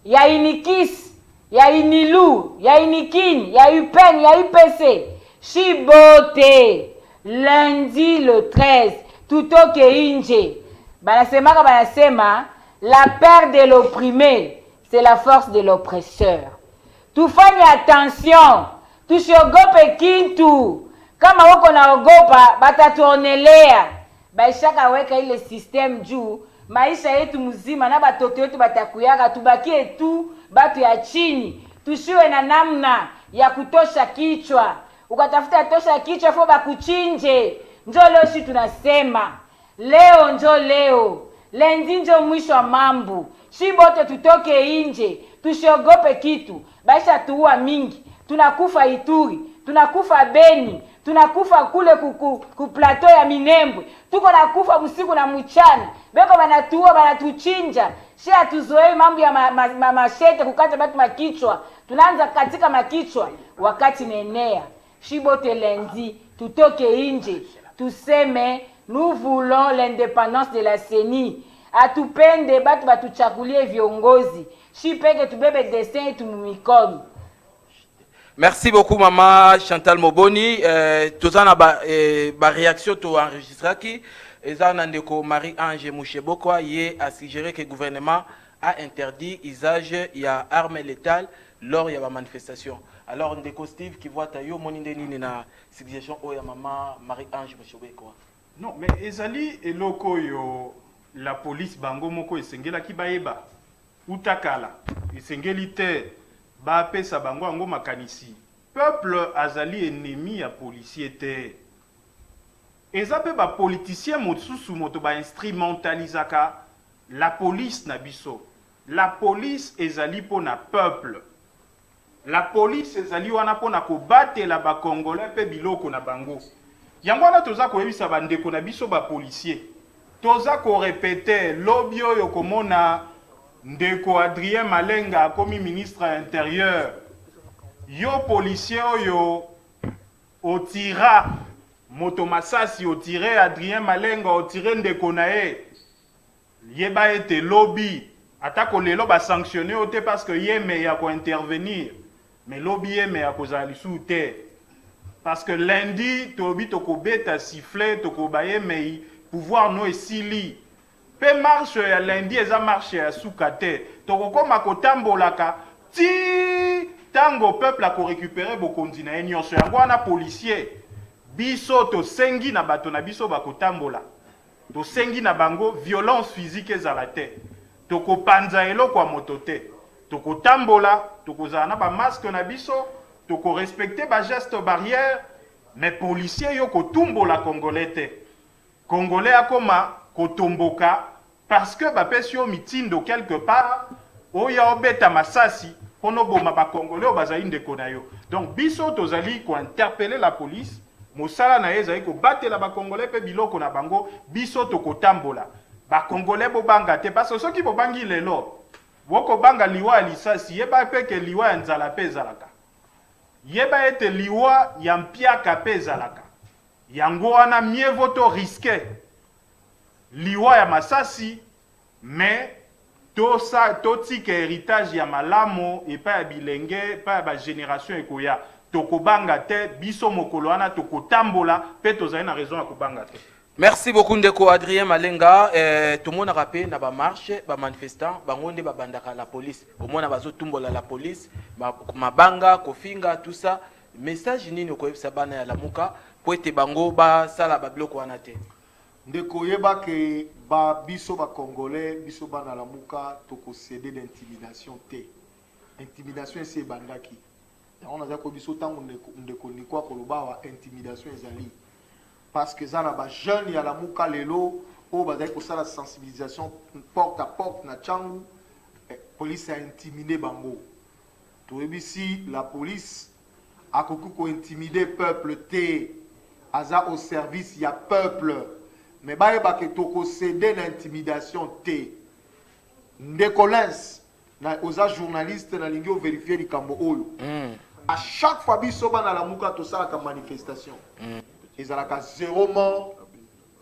ya Inikis ya Inilu ya Inikin ya UPEN ya UPC Chibote lundi le 13 tutoke inje banasema la peur de l'opprimé c'est la force de l'oppresseur tufanye attention tusiogope kintu kama wako naogopa batatuonelea baishaka weka ile system juu maisha yetu mzima na batoto yetu batakuyaka tubakie tu batu ya chini tushiwe na namna ya kutosha kichwa ukatafuta tosha kichwa fo bakuchinje njo leo shi tunasema leo njo leo lendi njo mwisho wa mambo shi bote tutoke inje tusiogope kitu baisha tuua mingi tunakufa Ituri tunakufa Beni tunakufa kule ku plateau ya Minembwe tuko nakufa usiku na mchana beko banatuua banatuchinja shi atuzoe mambo ya mashete kukata batu makichwa tunaanza katika makichwa wakati nenea shibote lundi tutoke inje tuseme nous voulons l'indépendance de la CENI atupende batu batuchakulie viongozi shipeke tubebe destin yetu mumikono. Merci beaucoup maman Chantal Moboni tozana ba réaction to enregistraki ezana ndeko Marie-Ange Mouchebokwa ye a suggéré que le gouvernement a interdit l'usage ya armes létales lors ya ba manifestation. Alors ndeko Steve qui voit tayo moninde nini na suggestion o ya maman Marie-Ange Mouchebokwa. Non mais ezali eloko yo la police bango moko esengela ki bayeba utakala esengeli te ba pesa bango ango makanisi peuple azali ennemi ya policier te ezape ba politicien mosusu moto ba instrumentalisaka la police na biso la police ezali pona peuple la police ezali wana pona kobatela ba congolais pe biloko na bango yango wana toza koyebisa bandeko na biso ba policier toza ko répéter lobi oyo komona ndeko Adrien Malenga akomi ministre intérieur yo policier oyo otira moto masasi otire Adrien Malenga otire ndeko na ye yeba ete lobi atako lelo ba sanctionner ote parce que yeme ya ko intervenir mais lobi yeme ya kozali sous terre parce que lundi tobi tokobeta sifflet tokobaye mei pouvoir no esili pe marche ya lundi eza marche ya sukate tokokoma kotambolaka ti tango peuple a ko récupérer bokondi na nyonso yango wana policier biso to sengi na bato na biso bakotambola to sengi na bango violence physique ezala te tokopanza eloko ya moto te tokotambola tokozala na ba masque na biso toko respecter ba geste barrière mais policier yo kotumbola congolais te congolais akoma kotomboka parce que bapesi yo mitindo quelque part oya obeta masasi pono boma ba congolais bazali ndeko na yo. Donc biso tozali ko interpeller la police mosala na ezali ko batela ba congolais pe biloko na bango biso to kotambola ba congolais bo banga te parce que soki bo bangi lelo boko banga liwa lisasi yeba pe ke liwa ya nzala pe zalaka yeba ete liwa ya mpiaka pe zalaka yango wana mieux vaut to risquer liwa ya masasi mais totika héritage ya malamo epa ya bilenge epa ya bagénération ekoya tokobanga te biso mokolo wana tokotambola mpe tozali na raison ya kobanga te. Merci beaucoup ndeko Adrien Malenga. Tout le monde a rappelé na ba marche ba manifestant bango nde babandaka la police omona bazotumbola la police mabanga kofinga tout ça message nini okoyebisa bana ya lamuka po ete bango basala babiloko wana te. Ndeko yeba ke ba biso ba congolais biso bana lamuka toko céder d'intimidation te. Intimidation c'est bandaki. On a ko biso tango ndeko ni kwa koloba wa intimidation ezali. Parce que ça na ba jeune ya lamuka lelo o bazai ko sala sensibilisation porte à porte na changu police a intimidé bango. To ebisi la police a ko intimider peuple te aza au service ya peuple. Mais baye ba ke toko céder l'intimidation te. Ndekolens na oza journaliste na lingi o vérifier likambo oyo. À chaque fois biso bana lamuka to sala ka manifestation. Ils ont 0 mort,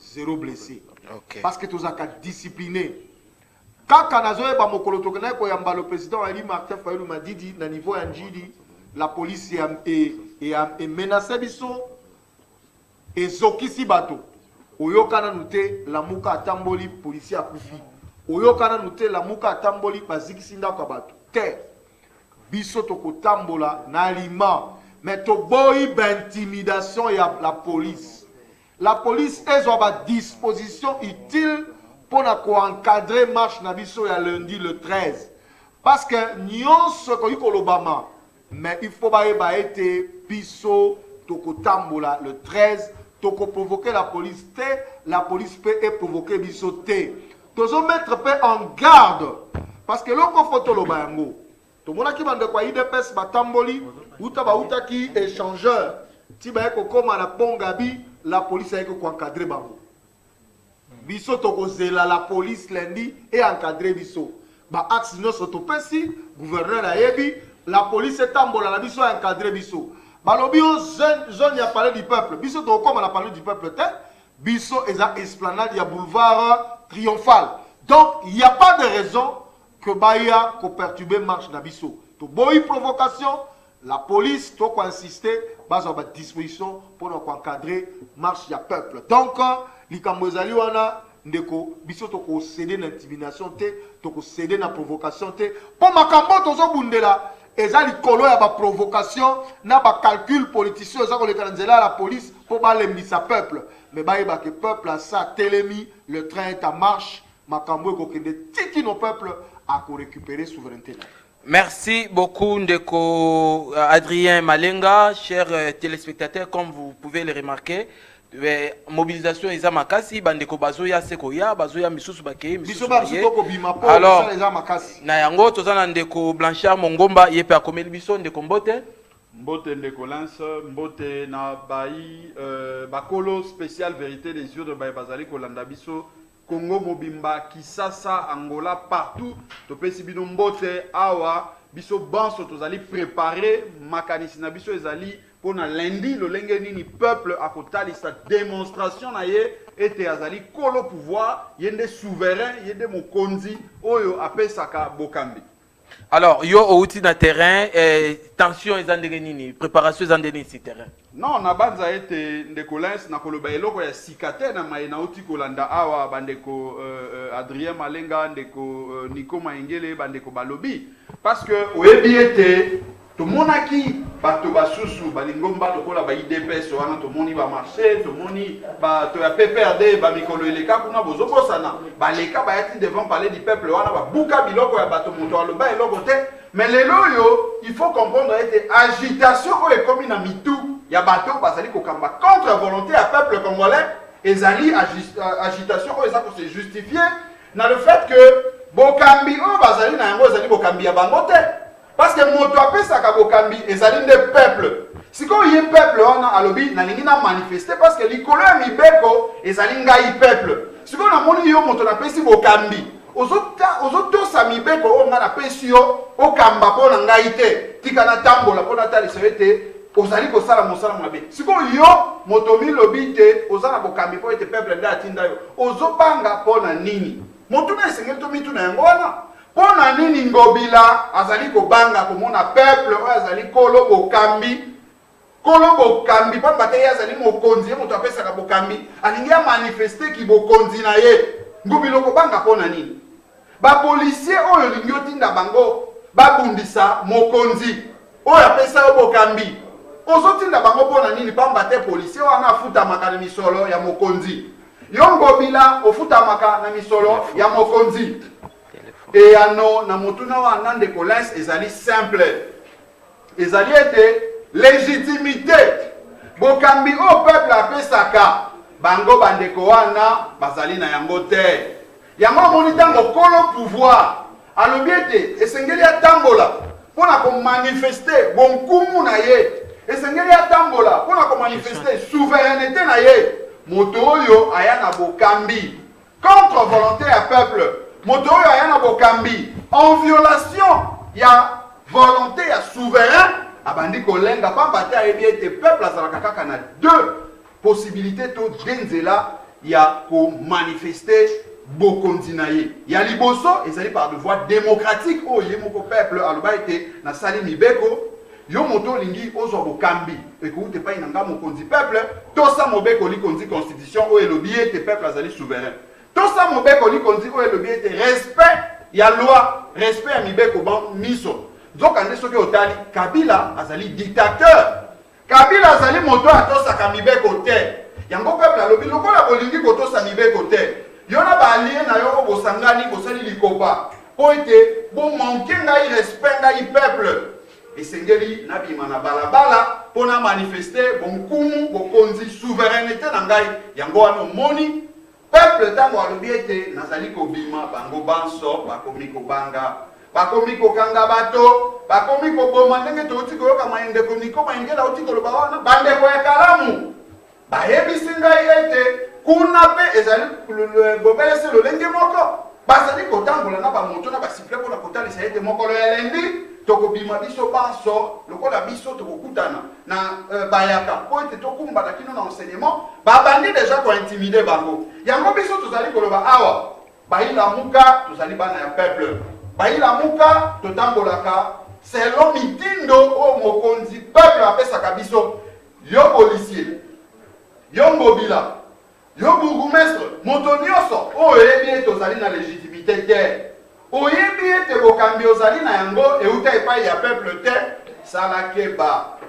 0 blessé. Okay. Parce que tous ont discipliné. Quand le président Ali Martin Fayulu m'a dit, à niveau Anjidi, la police est menacée biso et zokisi bato. Oyokana nute la muka atamboli policier akufi. Oyokana nute la muka atamboli bazikisi ndako bato. Te biso toko tambola na lima. Mais to boy d'intimidation et la police. La police est à disposition utile pour encadrer marche nabiso ya lundi le 13. Parce que nous sommes l'Obama. Mais il faut pas être biso toko tambola le 13 toko provoquer la police te la police peut provoquer biso te. Tozo mettre peu en garde parce que loko photo lobango. To mona ki bande kwa IDPS batamboli uta ba uta ki échangeur ti ba ko koma na pongabi la police a ko encadrer bango biso to ko zela la police lundi et encadrer biso ba axe no soto pesi gouverneur a yebi la police tambola la biso encadrer biso balobi o zone ya parler du peuple biso to koma na parler du peuple te biso eza esplanade ya boulevard triomphal. Donc il n'y a pas de raison que Baya ko perturber marche nabiso. To boy provocation, la police to ko insister bas à disposition pour encadrer marche ya peuple. Donc likambo ezali wana ndeko biso to ko céder l'intimidation te, to ko céder na provocation te. Pour makambo tozo bundela ezali kolo ya ba provocation na ba calcul politicien ezali ko lekanzela la police pour ba lembisa peuple. Mais ba que peuple a ça telemi, le train est en marche, makambo ko kende tiki no peuple à récupérer souveraineté. Merci beaucoup Ndeko Adrien Malenga, chers téléspectateurs, comme vous pouvez le remarquer, mobilisation eza makasi bandeko bazoya sekoya bazoya misusu bakeye misusu bakeye. Alors na yango tozana Ndeko Blanchard Mongomba yepe akomeli biso Ndeko Mbote Ndeko Lance Mbote na bayi bakolo spécial vérité des yeux de bayi bazali kolanda biso Congo Mobimba, Kisasa, Angola, partout. Topesi bino mbote awa biso banso tozali préparer makanisi na biso ezali pona lundi le lenge nini peuple a kotali sa démonstration na ye ete azali kolo pouvoir yende souverain yende mokonzi oyo apesaka bokambi. Alors, yo outi na terrain, tension ezandenge nini, préparation ezandenge nini si terrain. Non, na banza ete Ndeko Lens na koloba eloko ya sikate na mai na uti kolanda awa bandeko Adrien Malenga ndeko Nico Maengele bandeko balobi parce que oyebi ete to monaki bato basusu balingomba lokola ba IDPS wana to moni ba marché to moni ba to ya PPRD ba mikolo eleka kuna bozobosana ba leka ba yati devant parler du peuple wana ba buka biloko ya bato moto aloba eloko te mais lelo yo il faut comprendre ete agitation ko ekomi na mitu ya bato bazali kokamba contre volonté ya peuple congolais ezali agitation ko eza ko se justifier na le fait que bokambi o bazali na yango ezali bokambi ya bango te parce que moto apesaka bokambi ezali nde peuple sikoyo ye peuple wana alobi nalingi na manifester parce que likolo ya mibeko ezali ngai peuple sikoyo namoni yo moto napesi bokambi ozotosa mibeko oyo ngai napesi yo okamba mpo na ngai te tika natambola mpo natalisa yo ete ozali kosala mosala mabe sikoyo yo moto milobi te oza na bokambi mpo ete peuple nde atinda yo ozobanga mpo na nini motu na esengeli to mitu na yango wana mpo na nini ngobila azali kobanga komona peuple oyo azali kolo bokambi pamba te ye azali mokonzi ye moto apesaka bokambi alingi amanifeste ki bokonzi na ye ngobila okobanga mpo na nini bapolisier oyo olingi otinda bango babundisa mokonzi oyo apesa yo bokambi ozotinda bango mpo na nini pamba te polisier wana afutamaka na misolo ya mokonzi yo ngobila ofutamaka na misolo ya mokonzi eyano na motuna wana ndeko Lens ezali simple ezali ete légitimité bokambi o peuple apesaka bango bandeko wana bazali na yango te yango amoni ntango kolo pouvoir alobi ete esengeli atambola mpo na komanifeste bonkumu na ye esengeli atambola mpo na komanifeste souveraineté na ye moto oyo aya na bokambi contre volonté ya peuple moto oyo aya na bokambi en violation ya volonté ya souverain abandi kolenga pamba te ayebi ete peuple azalaka kaka na deux possibilités to denzela ya komanifeste bokonzi na ye ya liboso ezali par de voie démocratique oyo ye moko peuple aloba ete nasali mibeko yo moto olingi ozwa bokambi ekouti epai na nga mokonzi peuple tosa mobeko likonzi constitution oyo elobi ete peuple azali souverain tosa mobeko likonzi oyo elobi ete respect ya loi respect ya mibeko miso nzoka nde soki otali Kabila azali dictateur Kabila azali moto atosaka mibeko te yango peuple alobi lokola bolingi kotosa mibeko te yo na baalie na yo bosangani bosali likopa po ete bomanke ngai respect ngai peuple esengeli nabima na balabala mpo na manifeste bonkumu bokonzi souveraineté na ngai yango wana omoni peuple ntango alobi ete nazali kobima bango banso bakomi kobanga bakomi kokanga bato bakomi koboma ndenge touti koyoka mayendeko niko mayengela outi koloba wana bandeko ya kalamu bayebisi ngai ete kuna mpe ezali bobelese lolenge moko bazali kotambola na bamoto na basifle mpona kotalisa ete mokolo ya lendi tokobima biso banso lokola biso tokokutana na bayaka mpo ete tokumbana kino na enseignement babandi deja kointimide bango yango biso tozali koloba awa bayilamuka tozali bana ya peuple bayilamuka totambolaka selon mitindo oyo mokonzi peuple apesaka biso yo policier yo ngobila yo bourgmestre moto nyonso oyo oyebi ete ozali na légitimité te oyebi ete bokambi ozali na yango euta epai ya peuple te salake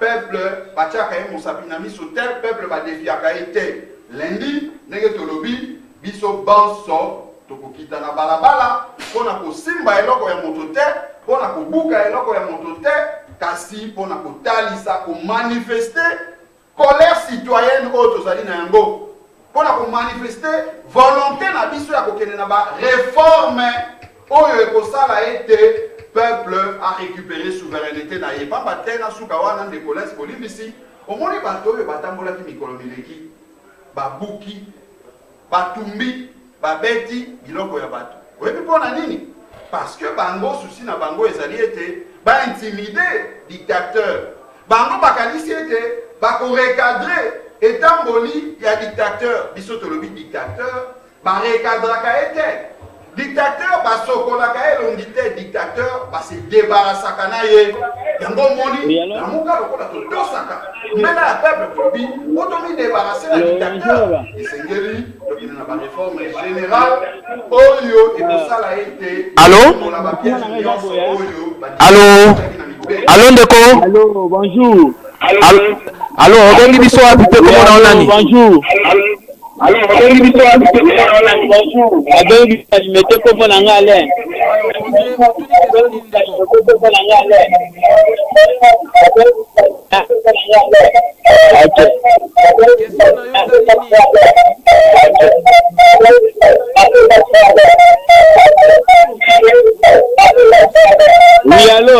peuple batiaka ye mosapi na miso te peuple badefiaka ye te lendi ndenge tolobi biso banso tokokita na balabala mpona kosimba eloko ya moto te mpona kobuka eloko ya moto te kasi mpona kotalisa komanifeste colère citoyenne oyo tozali na yango mpona komanifeste volonté na biso ya kokende na bareforme oyo ekosala ete peuple a récupéré souveraineté na ye pamba te na suka wana ndeko Lens bolimbisi omoni bato oyo batambolaki mikolo mileki babuki batumbi babeti biloko ya bato oyebi mpona nini parce que bango susi na bango ezali ete baintimide dictateur bango bakanisi ete bakorecadre etamboli ya dictateur biso tolobi dictateur barecadraka ete dictateur basokolaka elongi te dictateur base débarrassaka na ye yango moni namuka lokola totosaka mbela ya peuple tolobi otomi débarrasse na dictateur esengeli tokende na bareforme générale oyo ekosala ete Allô? Allô ndeko? Allô, bonjour. Allô, obengi biso wapi te komona onani? Bonjour. Alors, bonjour. Abengi mete komo na ngale.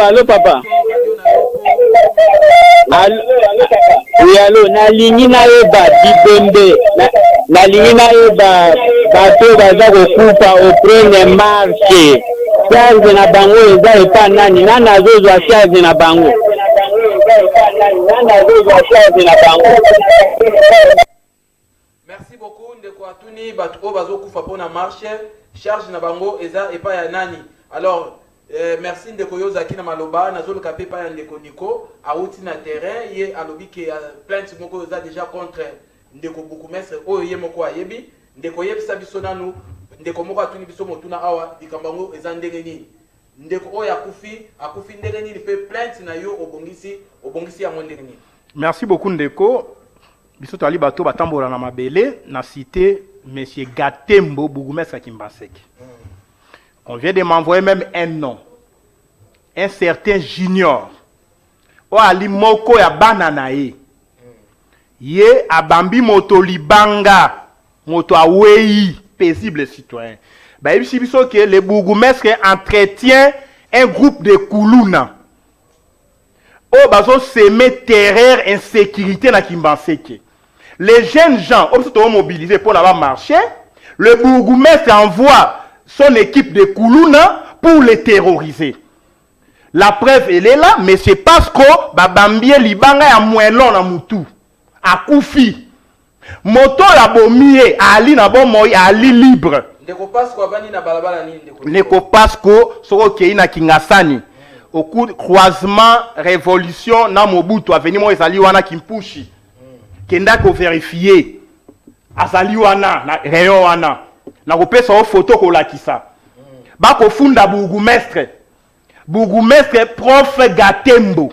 allô papa. Allô, oui, allô, na lingi na eba Bibembe. Na lingi na eba bato baza kokupa au premier marché. Charge na bango eza epa nani? Nani azozwa charge na bango? Merci beaucoup ndeko atuni bato o bazokufa pona marché charge na bango eza epa ya nani. Alors merci ndeko yozaki na maloba nazoluka pe pa ya ndeko Nico auti na terrain ye alobi ke plainte moko eza déjà contre ndeko bourgmestre oyo ye moko ayebi ndeko yebisa biso nanu ndeko moko atuni biso motuna awa dikambango eza ndenge nini ndeko oyo akufi ndenge nini pe plainte na yo obongisi yango ndenge nini. Merci beaucoup ndeko biso tali bato batambola na mabele na cité monsieur Gatembo bourgmestre Kimbaseke. On vient de m'envoyer même un nom. Un certain Junior. O ali moko ya banana ye. Ye abambi moto libanga. Moto awei. Paisible citoyen. Ba yebisi biso que le bourgmestre entretient un groupe de Kuluna. O bazo semer terreur, insécurité na Kimbaseke. Les jeunes gens, on se mobilisés pour la marcher. Le bourgmestre envoie son équipe de Kuluna pour les terroriser. La preuve, elle est là, mais c'est parce que Babambie Libanga ya Mouelon na Moutou. A Koufi. Moto ya Bomie, Ali na Bomoy, Ali libre. Ndeko Pasco bani na balabala nini ndeko? Ndeko Pasco, soko kei na Kingasani. Au coup de croisement, révolution, na Mobutu, a venu moi ezali wana Kimpushi. Kenda ko vérifier. Azali wana, na rayon wana. Na kopesa o photo ko lakisa. Ba ko funda bourgmestre. Bourgmestre prof Gatembo.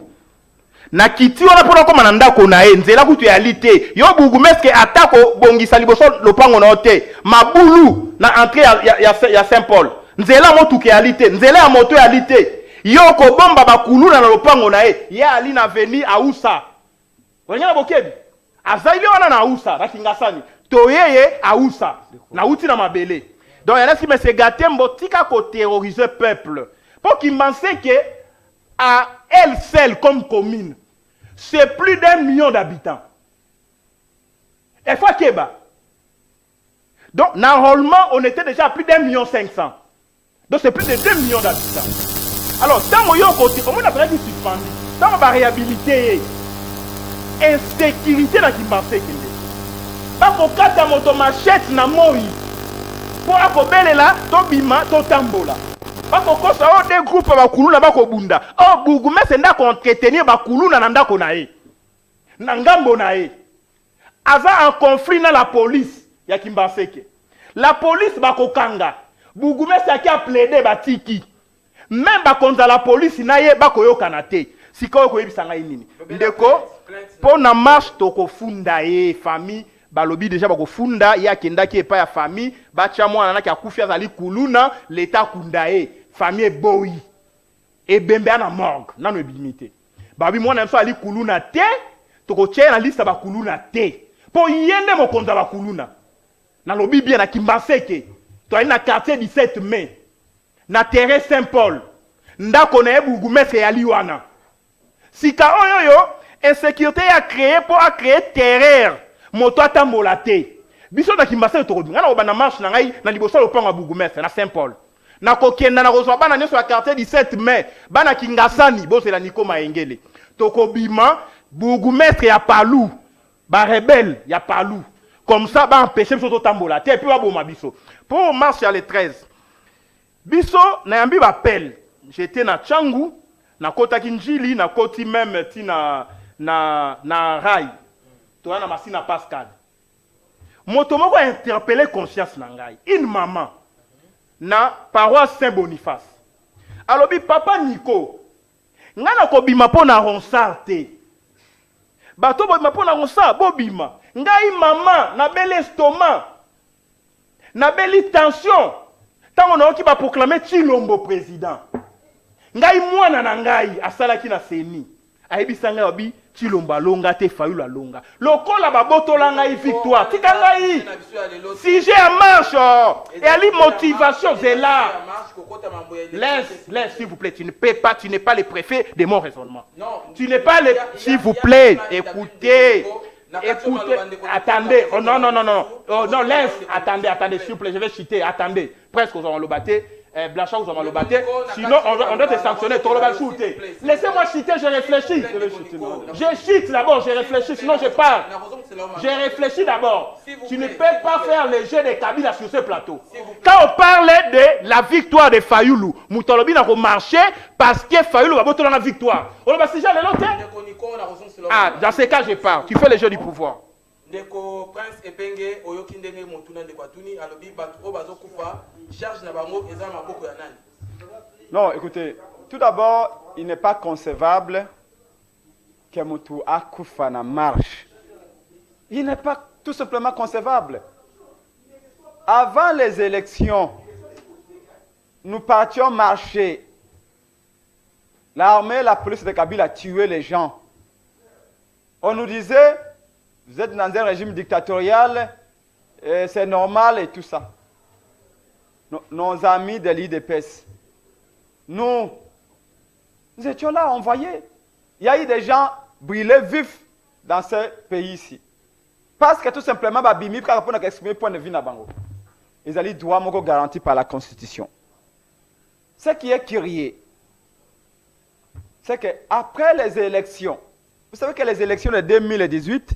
Na kiti wana pona koma na ndako na ye nzela kutu ya lite. Yo bourgmestre atako bongisa liboso lopango na ote. Mabulu na entrée ya Saint-Paul. Nzela motuke ya lite, nzela ya moto ya lite. Yo ko bomba bakuluna na lopango na ye. Ya ali na veni ausa. Wanyana bokebi. Azaili wana na ausa, na Kingasani. Toyeye ausa. Na uti na mabele. Donc, il y a qui me Gatembo tika ko terroriser peuple. Pour qu'il pense que à elle seule comme commune, c'est plus d'1 million d'habitants. Et fois Keba. Donc, normalement, on était déjà à plus d'1,5 million. Donc, c'est plus de 2 millions d'habitants. Alors, dans mon côté, comment on a fait suspendu? Dans ma réhabilité, insécurité dans qui pensait qu'il est. Pas pour quatre moto machette na moi. Pour akobele là, to bima, to tambola. Pas pour que ça ait des groupes à Kuluna bako bunda. Oh, bourgmestre ndako entretenir ba Kuluna na ndako na ye. Na ngambo na ye. Ava un conflit na la police ya Kimbaseke. La police bako kanga. Bourgmestre qui a plaidé batiki. Même bakonza la police na ye bako yo kanate. Siko ko yebisanga nini. Ndeko pour na marche to ko funda ye famille balobi déjà bako funda ya kenda ki epa ya famille bacha mwana na ki akufia zali Kuluna l'état kundae famille boyi et bembe na morgue nano ebimité babi mwana mso ali Kuluna te to ko tchela liste ba Kuluna te po yende mokonza ba Kuluna na lobi bien na Kimbaseke to ali na quartier 17 mai na terrain Saint-Paul ndako na bourgmestre ya liwana sika oyoyo insécurité a créé pour créer terreur moto atambola te biso na Kimbaseke to ngana obana marche na ngai na liboso lopango ya bourgmestre na Saint-Paul na kokenda na kozwa bana nyoso ya quartier 17 mai bana Kingasani bosela Nico Maengele tokobima bourgmestre ya Palu ba rebelle ya Palu comme ça ba empêcher biso to tambola te puis ba boma biso pour marche ya le 13 biso na yambi ba appel j'étais na Tchangu na kota Kinjili na koti même ti na Rai to na Masina Pascal moto moko a interpellé conscience na ngai une maman na paroisse Saint-Boniface alobi papa Nico ngana ko bima pona ronsard te bato bima pona ronsard bobima ngai mama na bel estomac na beli tension tango na oki ba proclamer Chilombo président ngai mwana na ngai asalaki na seni ayebisa ngai obi Chilomba longa te Fayulu longa. Lokola babotola ngai victoire. Tika ngai. Si j'ai en marche, et ali motivation c'est là. Laisse s'il vous plaît, tu n'es pas le préfet de mon raisonnement. Tu n'es pas le, s'il vous plaît, écoutez. Écoutez, attendez, oh, non, laisse, attendez, s'il vous plaît, je vais citer, attendez, presque aux le batté, Blanchard aux le batté, sinon on doit te sanctionner, laissez-moi citer, je réfléchis, je cite d'abord, je réfléchis, sinon je parle, je réfléchis d'abord, tu ne peux pas faire le jeu de Kabila sur ce plateau. Quand on parle de la victoire de Fayulu, Moutalobi n'a pas marché parce que Fayulu va botter dans la victoire. On va déjà le noter. Ah, dans ce cas, je parle. Tu fais le jeu du pouvoir. Non, écoutez, tout d'abord, il n'est pas concevable que Moutou Akoufa na marche. Il n'est pas tout simplement concevable. Avant les élections, nous partions marcher. L'armée, la police de Kabila a tué les gens. On nous disait, vous êtes dans un régime dictatorial, c'est normal et tout ça. Nos amis de l'IDPS, nous étions là, on voyait. Il y a eu des gens brûlés vifs dans ce pays ici. Parce que tout simplement, Babimi, quand on a exprimé point de vue, ils ont droit garanti par la Constitution. Ce qui est curieux, c'est qu'après les élections, vous savez que les élections de 2018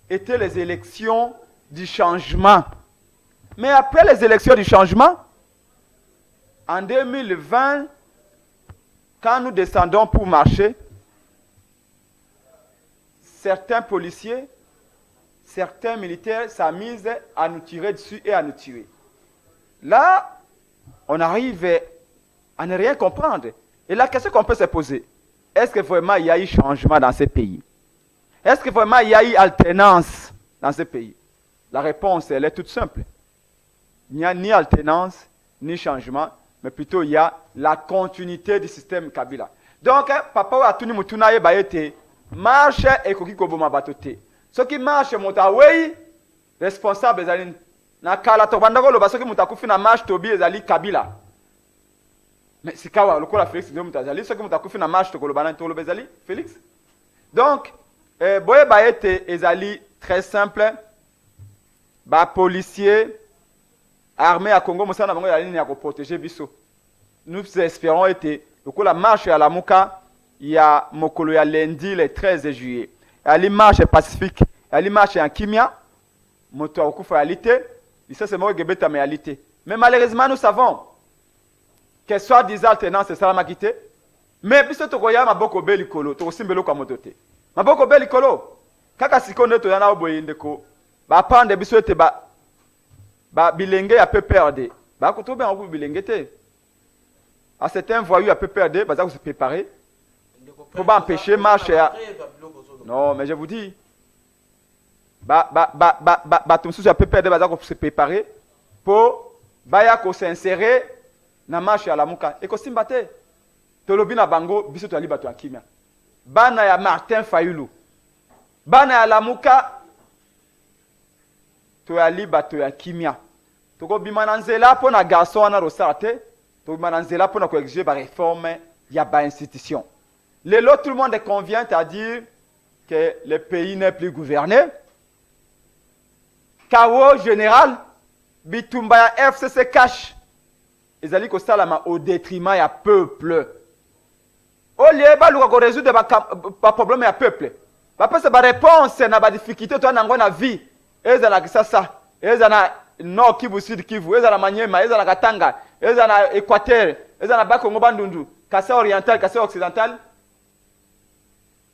étaient les élections du changement. Mais après les élections du changement, en 2020, quand nous descendons pour marcher, certains policiers, certains militaires s'amusent à nous tirer dessus et à nous tuer. Là, on arrive à ne rien comprendre. Et la question qu'on peut se poser, est-ce que vraiment il y a eu changement dans ce pays? Est-ce que vraiment il y a eu alternance dans ce pays? La réponse, elle est toute simple. Il n'y a ni alternance, ni changement, mais plutôt il y a la continuité du système Kabila. Donc, papa a tenu mutuna ye baete, marche et koki koboma batote. Ce qui marche motawei, responsable ezali na kala to bandako lo basoki mutakufi na marche tobi ezali Kabila. Mais c'est kawa lokola Félix ndio mutazali, ce qui mutakufi na marche to kolobana to lo bezali Félix. Donc, boye baete ezali très simple. Ba policier armée à Congo mosana bango ya ligne ya ko protéger biso. Nous espérons être lokola marche à la Muka, il y a mokolo ya lundi le 13 juillet. Ali marche pacifique, ali marche en Kimia, moto akufa réalité, ça c'est moi gebeta réalité. Mais malheureusement nous savons que soit des alternances c'est ça la makité. Mais biso to koya maboko belikolo, to simbelo kwa motote. Maboko belikolo. Kaka sikonde to yana oboyinde ko. Ba pande biso ete ba bilenge ya peu perdre. Ba ko to be en bilenge te. À certains voyous à peu perdre, bah ça vous se préparer. Pour pas empêcher marche à... Non, mais je vous dis, tout ça peut perdre, bah ça vous se préparer pour s'insérer dans marche à la Muka. Et qu'on s'imbatte. Tolobina bango, biso to ali bato akimia. Bana ya Martin Fayulu. Bana ya la Muka. To ali bato akimia. Toko bimana nzela po na garçon na rosate. To bimana nzela po na ko exiger ba réforme ya ba institution. Tout le monde convient à dire que le pays n'est plus gouverné. Chaos général, Bitumba FCC cache. Ils allaient au détriment du peuple. Au lieu de résoudre les problèmes du peuple. Parce que la réponse à la difficulté de la vie. Ils ont ça. Ils ont Nord Kivu, Sud Kivu. Ils ont Maniema, ils ont Katanga. Ils ont Équateur. Ils ont Bakongo Bandundu. Kassai oriental, Kassai occidental.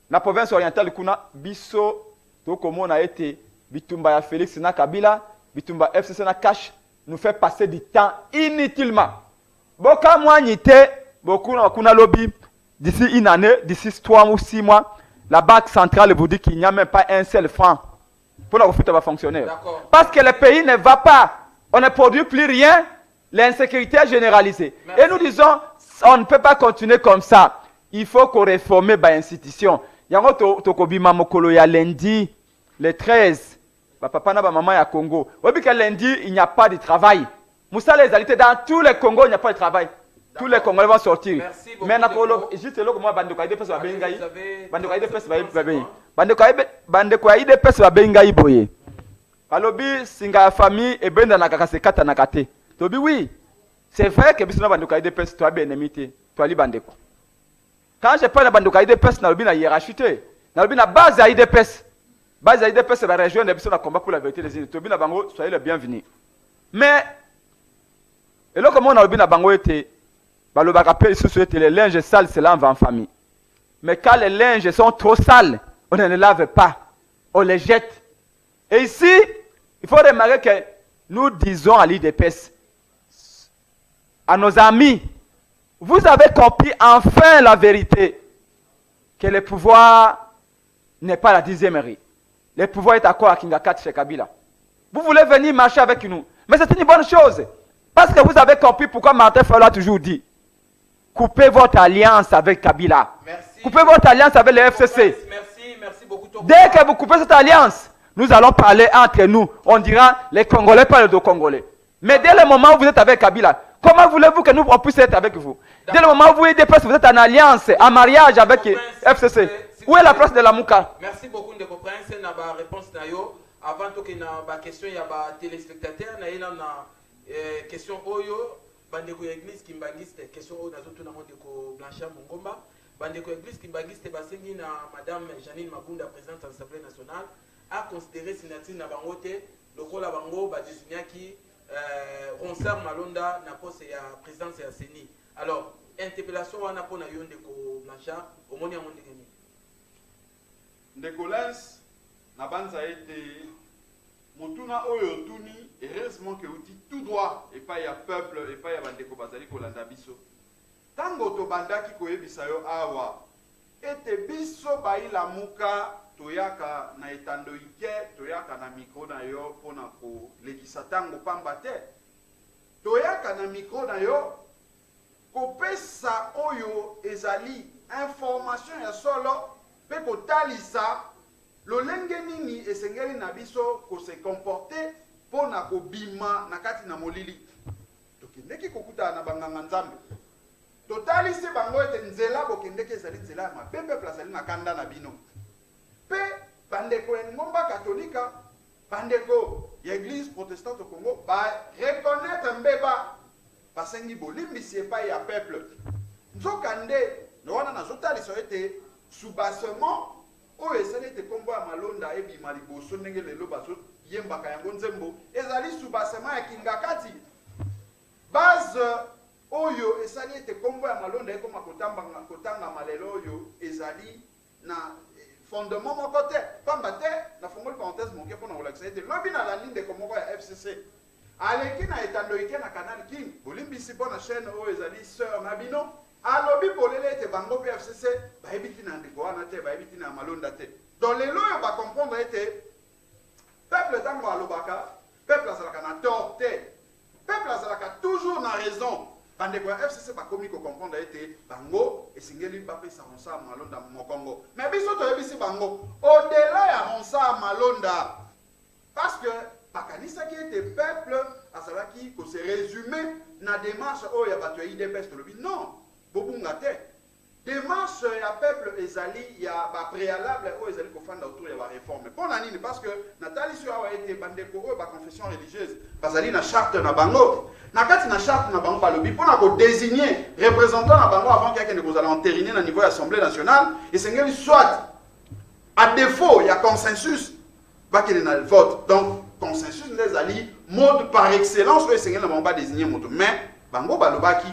La province orientale kuna biso to comme on a été Bitumba ya Félix na Kabila, Bitumba FCC na cash nous fait passer du temps inutilement. Boka moanité, beaucoup na kuna lobby d'ici une année, d'ici 3 ou 6 mois, la banque centrale vous dit qu'il n'y a même pas un seul franc pour la refouler va fonctionner. Parce que le pays ne va pas, on ne produit plus rien, l'insécurité est généralisée. Merci. Et nous disons on ne peut pas continuer comme ça. Il faut qu'on réforme les institutions. yango tokobima mokolo ya lundi le 13 papa na maman ya Congo. Obi que lundi il n'y a pas de travail. Moussa les alités dans tous les Congos il n'y a pas de travail. Tous les Congolais vont sortir. Mais nakolo juste là moi bande ko ide pesa bengai. Bande ko ide pesa babengai. Bande ko ide pesa bengai boye. Alobi singa famille et benda na kaka se kata na kate. Tobi oui. C'est vrai que biso na bande ko ide pesa toi bien aimé toi li bande ko. Quand je parle de bande ko ide pesa na lobi na hiérarchie te. Na lobi na base ya ide pesa. Base ya IDPS c'est la région de Bissau combat pour la vérité des îles. Tobi na bango soyez le bienvenu. Mais et là comme on a lobi na bango était baloba rappel sous les linges sales c'est lave en famille. Mais quand les linges sont trop sales, on ne les lave pas. On les jette. Et ici, il faut remarquer que nous disons à l'IDPS, à nos amis, vous avez compris enfin la vérité, que le pouvoir n'est pas la 10e rue. Le pouvoir est à quoi à Kingakat chez Kabila. Vous voulez venir marcher avec nous. Mais c'est une bonne chose. Parce que vous avez compris pourquoi Martin Fayulu a toujours dit, coupez votre alliance avec Kabila. Merci. Coupez votre alliance avec le FCC. Merci beaucoup. Dès que vous coupez cette alliance, nous allons parler entre nous. On dira, les Congolais parlent de Congolais. Mais dès le moment où vous êtes avec Kabila, comment voulez-vous que nous puissions être avec vous? Dès le moment où vous êtes en alliance, en mariage avec FCC, où est la place de la Mouka? Merci beaucoup de vos princes. Na ba réponse na yo. Avant que na ba question ya ba téléspectateur na ina na question oyo bandeko ya église kimbangiste question oyo nazo tuna mondeko Blanchard Mongomba bandeko ya église kimbangiste basengi na madame Janine Mabunda présidente de l'Assemblée nationale a considéré signature na bango te lokola bango ba désignaki Ronsard Malonda na poste ya présidence ya CENI. Alors interpellation wana pona yo ndeko Blanchard omoni ya mondeko ni Ndekolens na banza ete motuna oyo tuni heureusement que outi tout droit et pas ya peuple et pas ya bandeko bazali kolanda biso tango to bandaki koyebisa yo awa ete biso baila muka toyaka na etando ike toyaka na micro na yo pona ko lekisa tango pamba te toyaka na micro na yo kopesa oyo ezali information ya solo pe kotalisa lolenge nini esengeli na biso ko se comporter pona ko bima na kati na molili tokendeki kokuta na banganga nzambe totalisi bango ete nzela bokendeki ezali nzela ya mabembe plazali na kanda na bino pe bandeko ya ngomba katolika bandeko ya église protestante au Congo ba reconnaître mbeba basengi bolimbisi epai ya peuple nzokande wana nazotalisa ete soubassement oyo esali ete kombo ya malonda ebima liboso ndenge lelo bazoyembaka yango nzembo ezali soubassement ya kingakati base oyo esali ete kombo ya malonda ekoma kotangama lelo oyo ezali na fondement moko te pamba te na fongoli parenthèse moke mpona kolakisa ete lobi na landi ndeko moko ya FCC aleki na etando ike na canal king bolimbisi mpo na chaîne oyo ezali sœur na bino alobi polele ete bango mpe FCC bayebi tina ndeko wana te bayebi tina malonda te donc lelo oyo bacomprendre ete peuple ntango alobaka peuple azalaka na tort te peuple azalaka toujours na raison bandeko ya FCC bakomi kocomprendre ete bango esengeli bapesa Ronsard Malonda mokongo mais biso toyebisi bango au-delà ya Ronsard Malonda parce que bakanisaki ete peuple azalaki kose résumer na démarche oyo ya bato ya IDPS tolobi non bobunga te démarche ya peuple ezali ya bapréalable oyo ezali kofanda autour ya baréforme mpo na nini parce que natalisi awa ete bandeko oyo baconfession religieuse bazali na charte na bango na kati na charte na bango balobi mpona kodésigner représentant na bango avant keyakende kozala entériné na niveau ya assemblée nationale esengeli soit à défaut ya consensus bakende na vote donc consensus nde ezali mode par excellence oyo esengeli na bango badésigner moto mais bango balobaki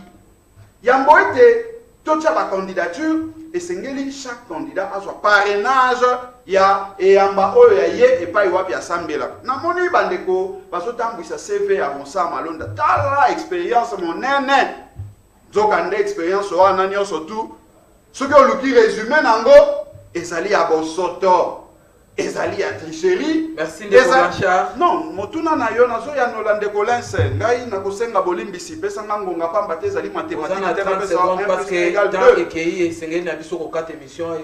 yambo ete totia bacandidature esengeli chaque candidat azwa parrainage ya eyamba oyo ya ye epai wapi asambela namoni bandeko bazotambwisa CV ya Ronsard Malonda tala expérience monene nzokande expérience wana nyonso tu soki oluki résumé nango ezali ya bosoto ezali ya tricherie. Merci Ndeko Blanchard. Non, motuna na yo nazo ya Nolande Colense ngai na kosenga bolimbisi pesa ngangonga pamba te ezali mathématique te na pesa parce que tant EKI esengeli na biso ko 4 émissions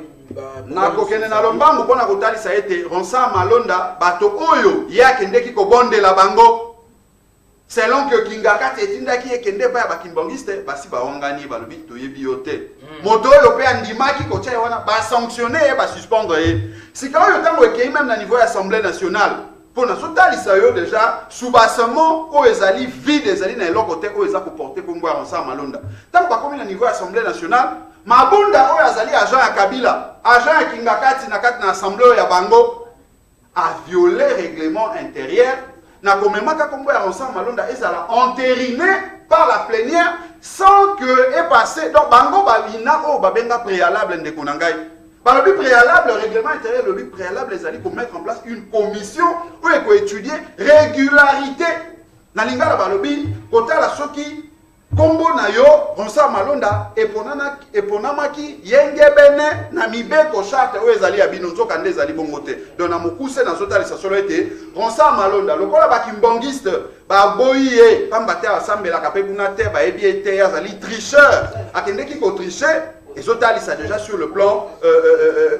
na kokene na lombangu pona kotalisa ete Ronsa Malonda bato oyo yake ndeki ko bondela bango selon que kingakati etindaki ekende pa ya bakimbongiste basi baongani balobi toyebi yo te moto oyo pe andimaki kotia wana ba sanctionner ba suspendre ye sika oyo tango ekei même na niveau ya Assemblée nationale pona sotalisa yo déjà soubassement oyo ezali vide ezali na eloko te oyo eza koporter kombo ya Ronsa Malonda tango bakomi na niveau ya Assemblée nationale mabunda oyo azali agent ya Kabila agent ya kingakati na kati na assemblée ya bango a violé règlement intérieur na komemaka kombo ya Ronsa Malonda ezala entériné par la plénière sans que est passé donc bango balina o babenga préalable ndeko na ngai balobi préalable règlement intérieur lobi préalable ezali ko mettre en place une commission pour étudier régularité na lingala balobi kotala soki kombo na yo Ronsa Malonda eponamaki yengebene na mibeko charte oyo ezali ya bino nzoka nde ezali bongo te donc na mokuse na zotalisa solo ete Ronsa Malonda lokola bakimbongiste baboyi ye pamba te asambelaka mpe kuna te bayebi ete azali tricheur akendeki kotricher ezotalisa déjà sur le plan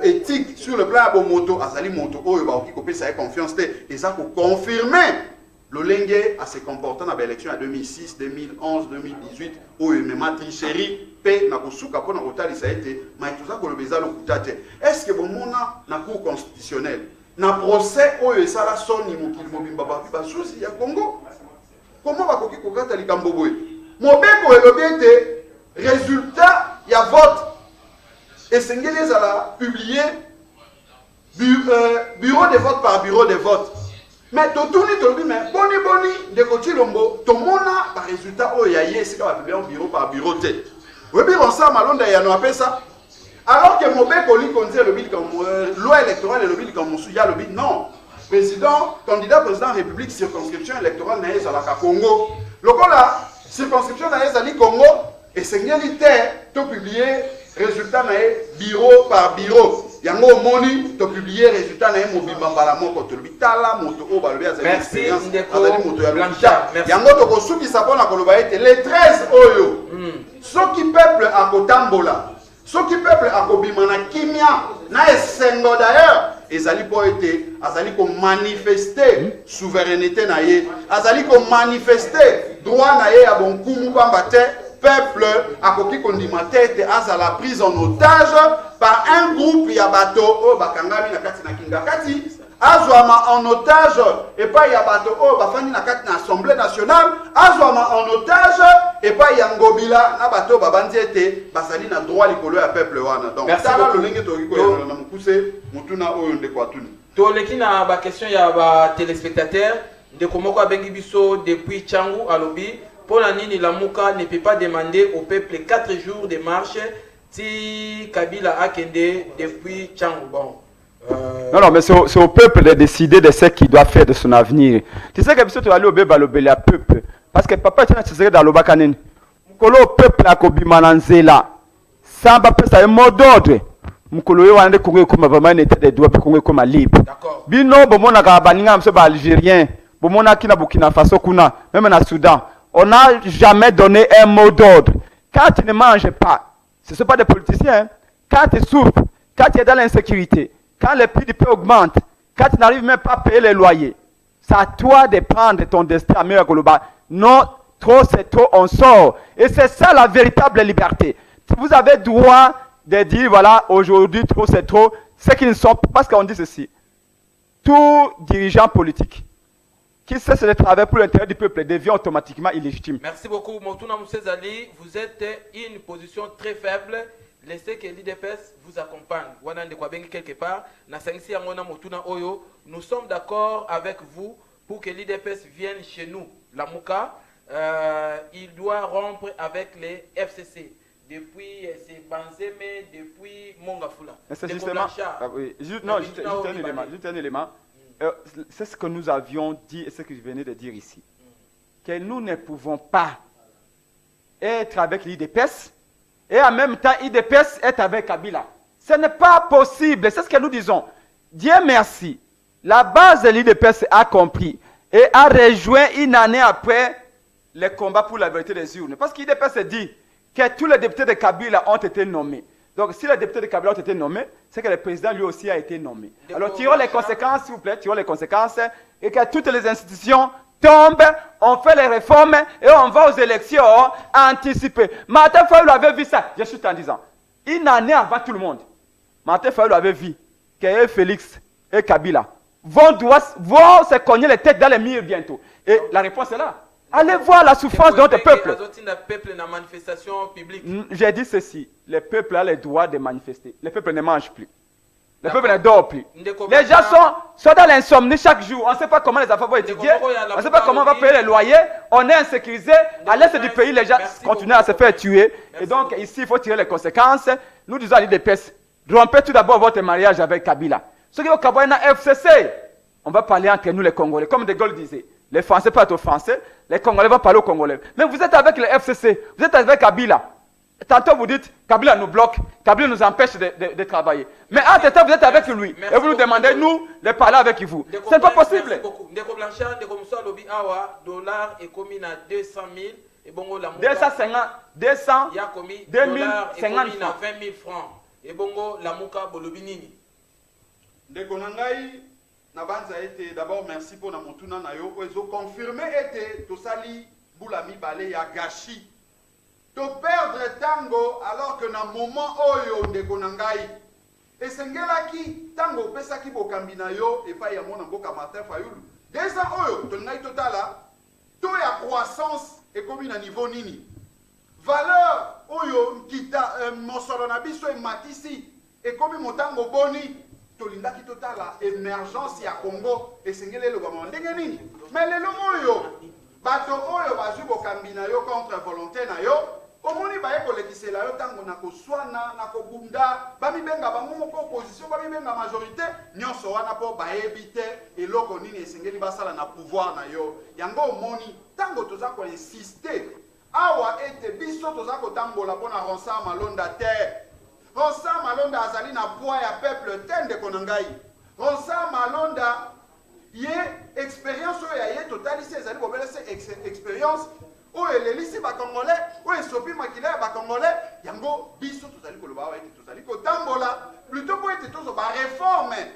éthique sur le plan ya bomoto azali moto oyo bakoki kopesa ye confiance te eza koconfirme Lolenge à se comportant dans l'élection en 2006, 2011, 2018, où il m'a tricherie, paix, n'a pas souka pour notre ça a été, mais tout ça qu'on le besoin le coutate. Est-ce que bon mona na cour constitutionnelle, na procès où il ça la sonne imokil mobimba ba souci ya Congo? Comment va koki kokata likamboboy? Mobeko elobete résultat ya vote et sengeli ala publié bureau de vote par bureau de vote. Mais totuni tolobi mais boni de koti lombo tomona par résultat o ya ye sika ba publier bureau par bureau te. Webi Ronsa Malonda ya no apesa alors que Mobeko li konzi le bill comme loi électorale le bill comme Moussouya le bill non. Candidat président république circonscription électorale na ezala ka Congo. Lokola circonscription na ezali Congo et sengeli te to publier résultat na bureau par bureau. Yango moni to publier résultat na mobimba mbala moko to bitala moto o balobi azali expérience azali moto ya lobita yango to kosukisa pona koloba ete le 13 oyo soki peuple akotambola soki peuple akobima na kimia na esengo d'ailleurs ezali po ete azali ko manifester souveraineté na ye azali ko manifester droit na ye ya bonkumu pamba te peuple akoki kondima tete azala prise en otage par un groupe ya bato o bakangami na kati na kingakati azwama en otage et pas ya bato o bafandi na kati na assemblée nationale azwama en otage et pas ya ngobila na bato babandi ete bazali na droit likolo ya peuple wana donc tala lolenge to ko na mukuse mutuna oyo ndeko atuni to leki na ba question ya ba téléspectateurs ndeko moko abengi biso depuis Tchangu alobi pour la Nini Lamuka ne peut pas demander au peuple 4 jours de marche si Kabila a kendé depuis Tchangu. Bon. Non, mais c'est au peuple de décider de ce qu'il doit faire de son avenir. Tu sais que si tu vas aller au Bébalobé, peuple. Parce que papa, tu sais dans le Bakanen. Mukolo peuple a kobimananzela. Samba pesa un mot d'ordre. Mukolo yo wane Congo comme vraiment un état de droit pour Congo comme libre. D'accord. Bino bomona ka baninga mso ba algérien. Bomona kina Burkina Faso kuna, même na Soudan. On n'a jamais donné un mot d'ordre. Quand tu ne manges pas, ce ne sont pas des politiciens. Quand tu souffres, quand tu es dans l'insécurité, quand les prix du pain augmentent, quand tu n'arrives même pas à payer les loyers, c'est à toi de prendre ton destin à meilleur global. Non, trop c'est trop, on sort. Et c'est ça la véritable liberté. Vous avez droit de dire, voilà, aujourd'hui, trop c'est trop. Ceux qui ne sont pas, parce qu'on dit ceci, tout dirigeant politique qui cesse de travailler pour l'intérêt du peuple devient automatiquement illégitime. Merci beaucoup, Motuna Moussezali. Vous êtes une position très faible. Laissez que l'IDPS vous accompagne. Quelque part, nous sommes d'accord avec vous pour que l'IDPS vienne chez nous. La Mouka, il doit rompre avec les FCC. Depuis Banzeme, depuis Mongafula. C'est justement. Oui. Juste un élément. C'est ce que nous avions dit et ce que je venais de dire ici. Que nous ne pouvons pas être avec l'IDPS et en même temps l'IDPS est avec Kabila. Ce n'est pas possible, c'est ce que nous disons. Dieu merci, la base de l'IDPS a compris et a rejoint une année après les combats pour la vérité des urnes. Parce que l'IDPS dit que tous les députés de Kabila ont été nommés. Donc, si les députés de Kabila ont été nommés, c'est que le président lui aussi a été nommé. Alors, tirons les conséquences, s'il vous plaît, tirons les conséquences, et que toutes les institutions tombent, on fait les réformes, et on va aux élections anticipées. Martin Fayulu avait vu ça, je suis en disant, une année avant tout le monde. Martin Fayulu avait vu que Félix et Kabila vont se cogner les têtes dans les murs bientôt. Et la réponse est là. Allez voir la souffrance de notre peuple. J'ai dit ceci, le peuple a le droit de manifester. Le peuple ne mange plus. Le peuple ne dort plus. Les gens sont dans l'insomnie chaque jour. On ne sait pas comment les enfants vont étudier. On ne sait pas comment on va payer les loyers. On est insécurisé. À l'est du pays, les gens continuent à se faire tuer. Et donc, ici, il faut tirer les conséquences. Nous disons à l'IDPS, rompez tout d'abord votre mariage avec Kabila. Ceux qui ont Kabila FCC, on va parler entre nous les Congolais. Comme De Gaulle disait, les Français parlent aux Français, les Congolais vont parler aux Congolais. Mais vous êtes avec le FCC, vous êtes avec Kabila. Tantôt vous dites, Kabila nous bloque, Kabila nous empêche de travailler. Mais entre-temps, vous êtes avec lui. Et vous nous demandez, nous, de parler avec vous. Ce n'est pas possible. Ndeko Blanchard, Ndeko Moussa Lobi Awa, dollar est commis à 200 000. Et bongo la 250, 200, 2050 francs. 20 000 francs. Et bongo la mouka bolobi nini. Ndeko Nangai, Nabanza était d'abord merci pour na motuna na yo. Ils ont confirmé était tosali boulami balé ya gachi. To perdre tango alors que na moment oyo Ndeko Nangai. Et sengelaki tango pesaki bokambi na yo et pas ya mona mboka Martin Fayulu. 2 ans oyo to ngai totala to ya croissance et comme na niveau nini. Valeur oyo kita mosolo na biso e matisi et comme motango boni tolingaki totala émergence ya Congo et sengele lo ba ndenge nini. Mais lelo oyo bato oyo bazwi bokambi na yo contre volonté na yo omoni baye kolekisela yo tango na koswana na kobunda bamibenga bango moko opposition bamibenga majorité nyonso wana po bayebi te eloko nini esengeli basala na pouvoir na yo yango omoni tango toza koinsiste awa ete biso toza kotambola mpona Ronsa Malonda te. Ronsa Malonda azali na poids ya peuple te Ndeko na ngai. Ronsa Malonda ye expérience oyo ya ye totalisi ezali kobelesa expérience oyo elelisi bakongolais oyo esopi makila ya bakongolais yango biso tozali koloba awa ete tozali kotambola plutôt po ete tozo bareforme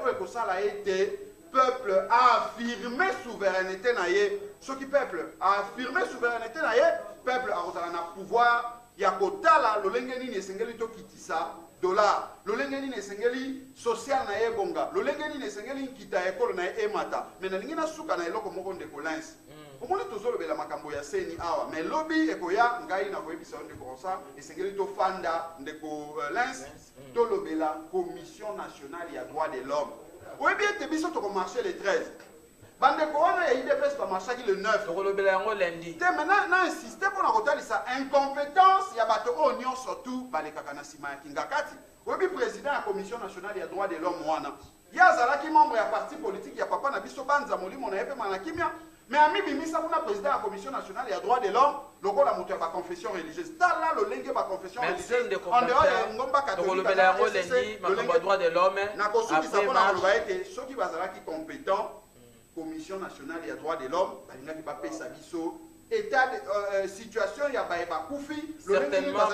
oyo ekosala ete peuple a affirmé souveraineté na ye. Soki peuple a affirmé souveraineté na ye, peuple akozala na pouvoir ya kotala lolenge nini esengeli tokitisa dollar, lolenge nini esengeli social na ye bonga, lolenge nini esengeli nkita ekolo na ye emata. Mais na lingi na suka na eloko moko Ndeko Lens. Omoni tozolobela makambo ya seni awa, mais lobi ekoya ngai na koyebisa Ndeko Rosa esengeli to fanda Ndeko Lens tolobela Commission nationale ya droit de l'homme. Oyebi ete biso toko marché le 13. Bandeko wana ya IDPS ba marchaki le 9. Tokolobela yango lundi. Te maintenant na insister pour na kotalisa incompétence ya bato oyo nyonso surtout balekaka na sima ya kingakati. Oyebi président ya Commission nationale ya droit de l'homme wana. Ya azalaki membre ya parti politique ya papa na biso banza molimo na yepe manakimia. Mais ami bimisa kuna président ya Commission nationale ya droit de l'homme lokola mutu ya ba confession religieuse. Tala lolenge ba confession religieuse. En dehors ya ngomba catholique. Le droit de l'homme. Na kosukisa pona koloba ete soki bazalaki compétent Commission nationale ya droit de l'homme balingaki bapesa biso état de situation ya baye bakufi certainement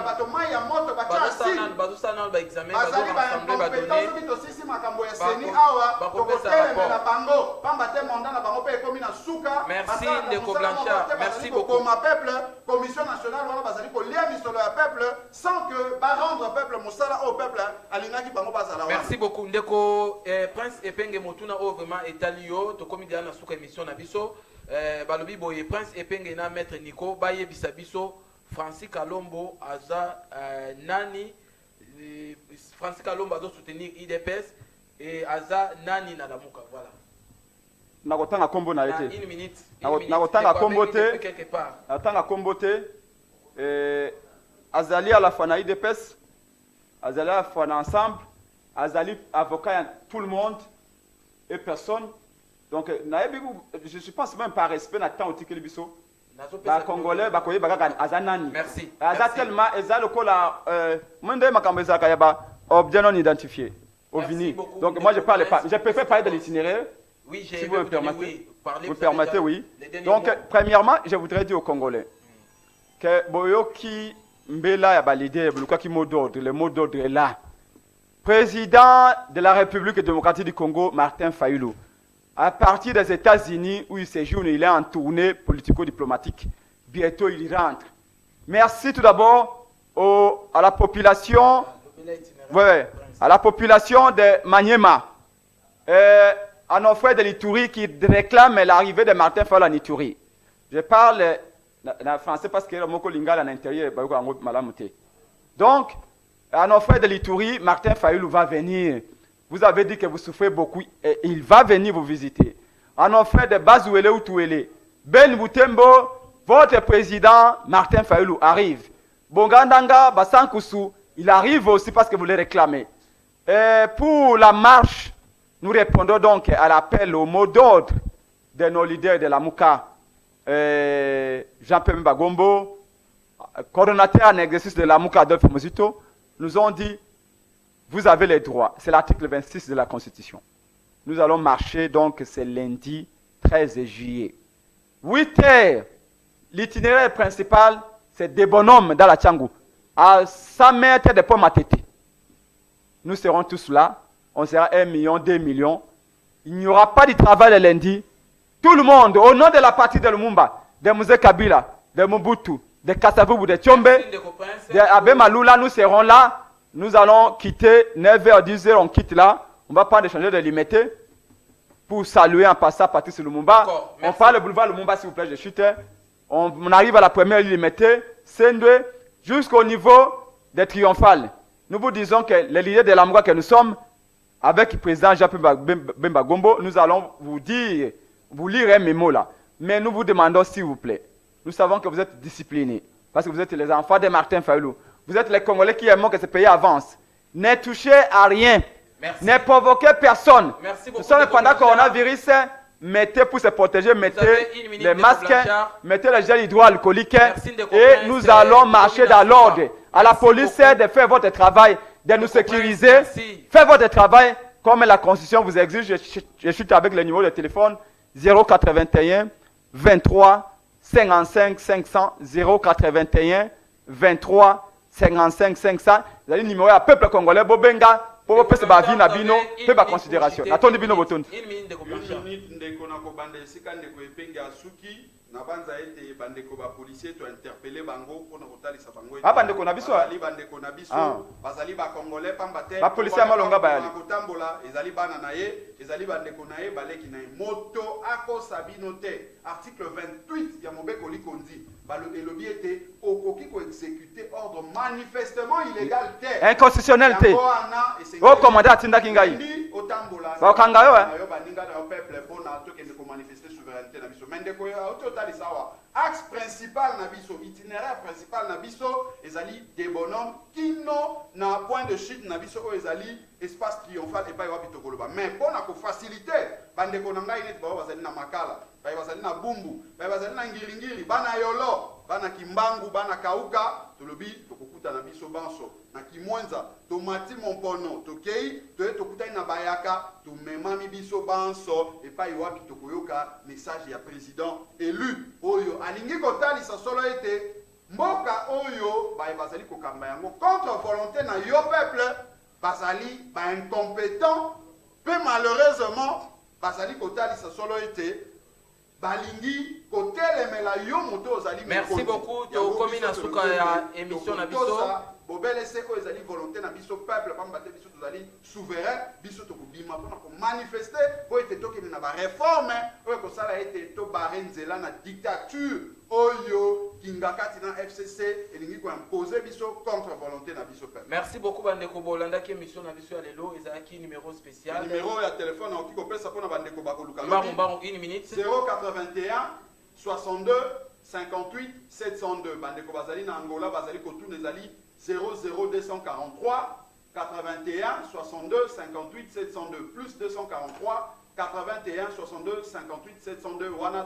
bato mai ya moto bazosana ba examen bazali baincompétence tosisi makambo ya seni awa tokotelemela bango pamba te monda na bango mpe ekomi na suka. Merci Ndeko Blanchard, merci beaucoup. Ma peuple Commission nationale wana bazali kolia misolo ya peuple sans que barendre peuple mosala au peuple alingaki bango bazala. Merci beaucoup Ndeko Prince Epenge Motuna o vraiment etalio to komi na suka émission na biso. Balobi boye Prince Epenge na maître Nico baye bisabiso Francis Kalombo aza nani Francis Kalombo azo soutenir IDPS et aza nani na lamuka voilà. Nakotanga kombo na yete. Une minute. Nakotanga kombo te. Nakotanga kombo te. Azali à la fois na IDPS, azali à la fois ensemble, azali avocat tout le monde et personne. Donc, je pense même par respect na temps au biso. Ba Congolais, ba koye ba azanani. Merci. Aza tellement ezalo kola mwende makambo ezaka ya ba objet non identifié. OVNI. beaucoup, Donc moi je Ndeko préfère parler de l'itinéraire. Oui, Si vous me permettez. oui. Parlez, Vous permettez, oui. les derniers Donc mots. premièrement, je voudrais dire aux Congolais que Boyoki Mbela ya validé le mot d'ordre est là. Président de la République démocratique du Congo, Martin Fayulu, à partir des États-Unis où il séjourne, il est en tournée politico-diplomatique. Bientôt, il rentre. Merci tout d'abord à la population, à la population de Maniema, à nos frères de l'Ituri qui réclament l'arrivée de Martin Fayulu en Ituri. Je parle en français parce que le mot lingala à l'intérieur, donc, à nos frères de l'Ituri, Martin Fayulu va venir. Vous avez dit que vous souffrez beaucoup et il va venir vous visiter. À nos frères de Bazouele ou Touele, Ben Boutembo, votre président Martin Fayulu arrive. Bongandanga, Basankusu, il arrive aussi parce que vous le réclamez. Et pour la marche, nous répondons donc à l'appel, au mot d'ordre de nos leaders de la Mouka. Jean-Pierre Bagombo, coordonnateur en exercice de la Mouka Adolphe Mosito, nous ont dit, vous avez les droits. C'est l'article 26 de la Constitution. Nous allons marcher, donc c'est lundi 13 juillet. 8 heures, l'itinéraire principal, c'est des bonhommes dans la Tchangou, à 100 mètres de Pomatete. Nous serons tous là, on sera 1 million, 2 millions. Il n'y aura pas de travail le lundi. Tout le monde, au nom de la partie de Lumumba, de Mouzé Kabila, de Mobutu, de Kassavubu, de Tchombe, de Abe Maloula, nous serons là. Nous allons quitter 9h, 10h, on quitte là. On va prendre échanger de limité pour saluer en passant Patrice Lumumba. On parle le boulevard Lumumba, s'il vous plaît, je chute. On arrive à la première limité, Sendwe, jusqu'au niveau des triomphales. Nous vous disons que les leaders de la Mouga que nous sommes, avec le président Jean-Pierre Bemba Gombo, nous allons vous lire un mémo là. Mais nous vous demandons, s'il vous plaît, nous savons que vous êtes disciplinés, parce que vous êtes les enfants de Martin Fayulu. Vous êtes les Congolais qui aiment que ce pays avance. Ne touchez à rien. Merci. Ne provoquez personne. Nous sommes pendant le coronavirus. Mettez pour se protéger, mettez les masques, mettez le gel hydroalcoolique et nous allons marcher dans l'ordre. À la police de faire votre travail, de nous sécuriser. Faites votre travail comme la Constitution vous exige. Je suis avec le numéro de téléphone 081 23 55 500 081 23 55 500. Vous avez le numéro à peuple congolais Bobenga. Pour vous passer vie na bino, peu ba considération. Attendez bino botondi. Une minute ndeko na kobanda esika ndeko epenge asuki na banza ete bandeko ba policier to interpeller bango pona kotalisa bango. Ah bandeko na biso. Bazali bandeko na biso, bazali ba congolais pamba te. Ba policier malonga bayali. Kotambola ezali bana na ye, ezali bandeko na ye baleki na moto ako sabino te. Article 28 ya Mobeko Likondi. Balo elobi ete okoki ko exécuter ordre manifestement illégal te. Inconstitutionnel te. Oh, commandant Atinda Kingaï. Bah, Kangayo, hein. Axe principal na biso, itinéraire principal na biso, ezali des bonhommes qui n'ont na point de chute na biso ezali espace triomphal et pas wapi tokoloba. Mais pour na ko faciliter, bande ko nanga inet ba bazali na makala, ba bazali na bumbu, ba bazali na ngiringiri, bana yolo, bana kimbangu, bana kauka, tolobi tokokuta na biso banso. Na kimwenza, tomati mompono, tokei, tokuta na bayaka, tomemami biso banso et pas wapi tokoyoka message ya président élu. Oyo alingi kotali sa solo ete mboka oyo bazali kokamba yango contre volonté na yo peuple bazali ba incompétent peu malheureusement bazali kotali sa solo ete balingi kotelemela yo moto ozali. Merci beaucoup to komina suka ya émission na biso bobele seko ezali volonté na biso peuple pamba te biso tozali souverain biso tokobima pona ko manifester po ete tokende na ba réforme oyo kosala ete to bare nzela na dictature oyo kingakati na FCC elingi ko imposer biso contre volonté na biso peuple. Merci beaucoup bandeko bolanda ki émission na biso ya lelo ezaki numéro spécial. Numéro ya téléphone okiko pesa pona bandeko bakoluka mbaro une minute 081 62 58 702 bandeko bazali na Angola bazali kotuna ezali 00243 81 62 58 702 plus 243 81 62 58 702 wana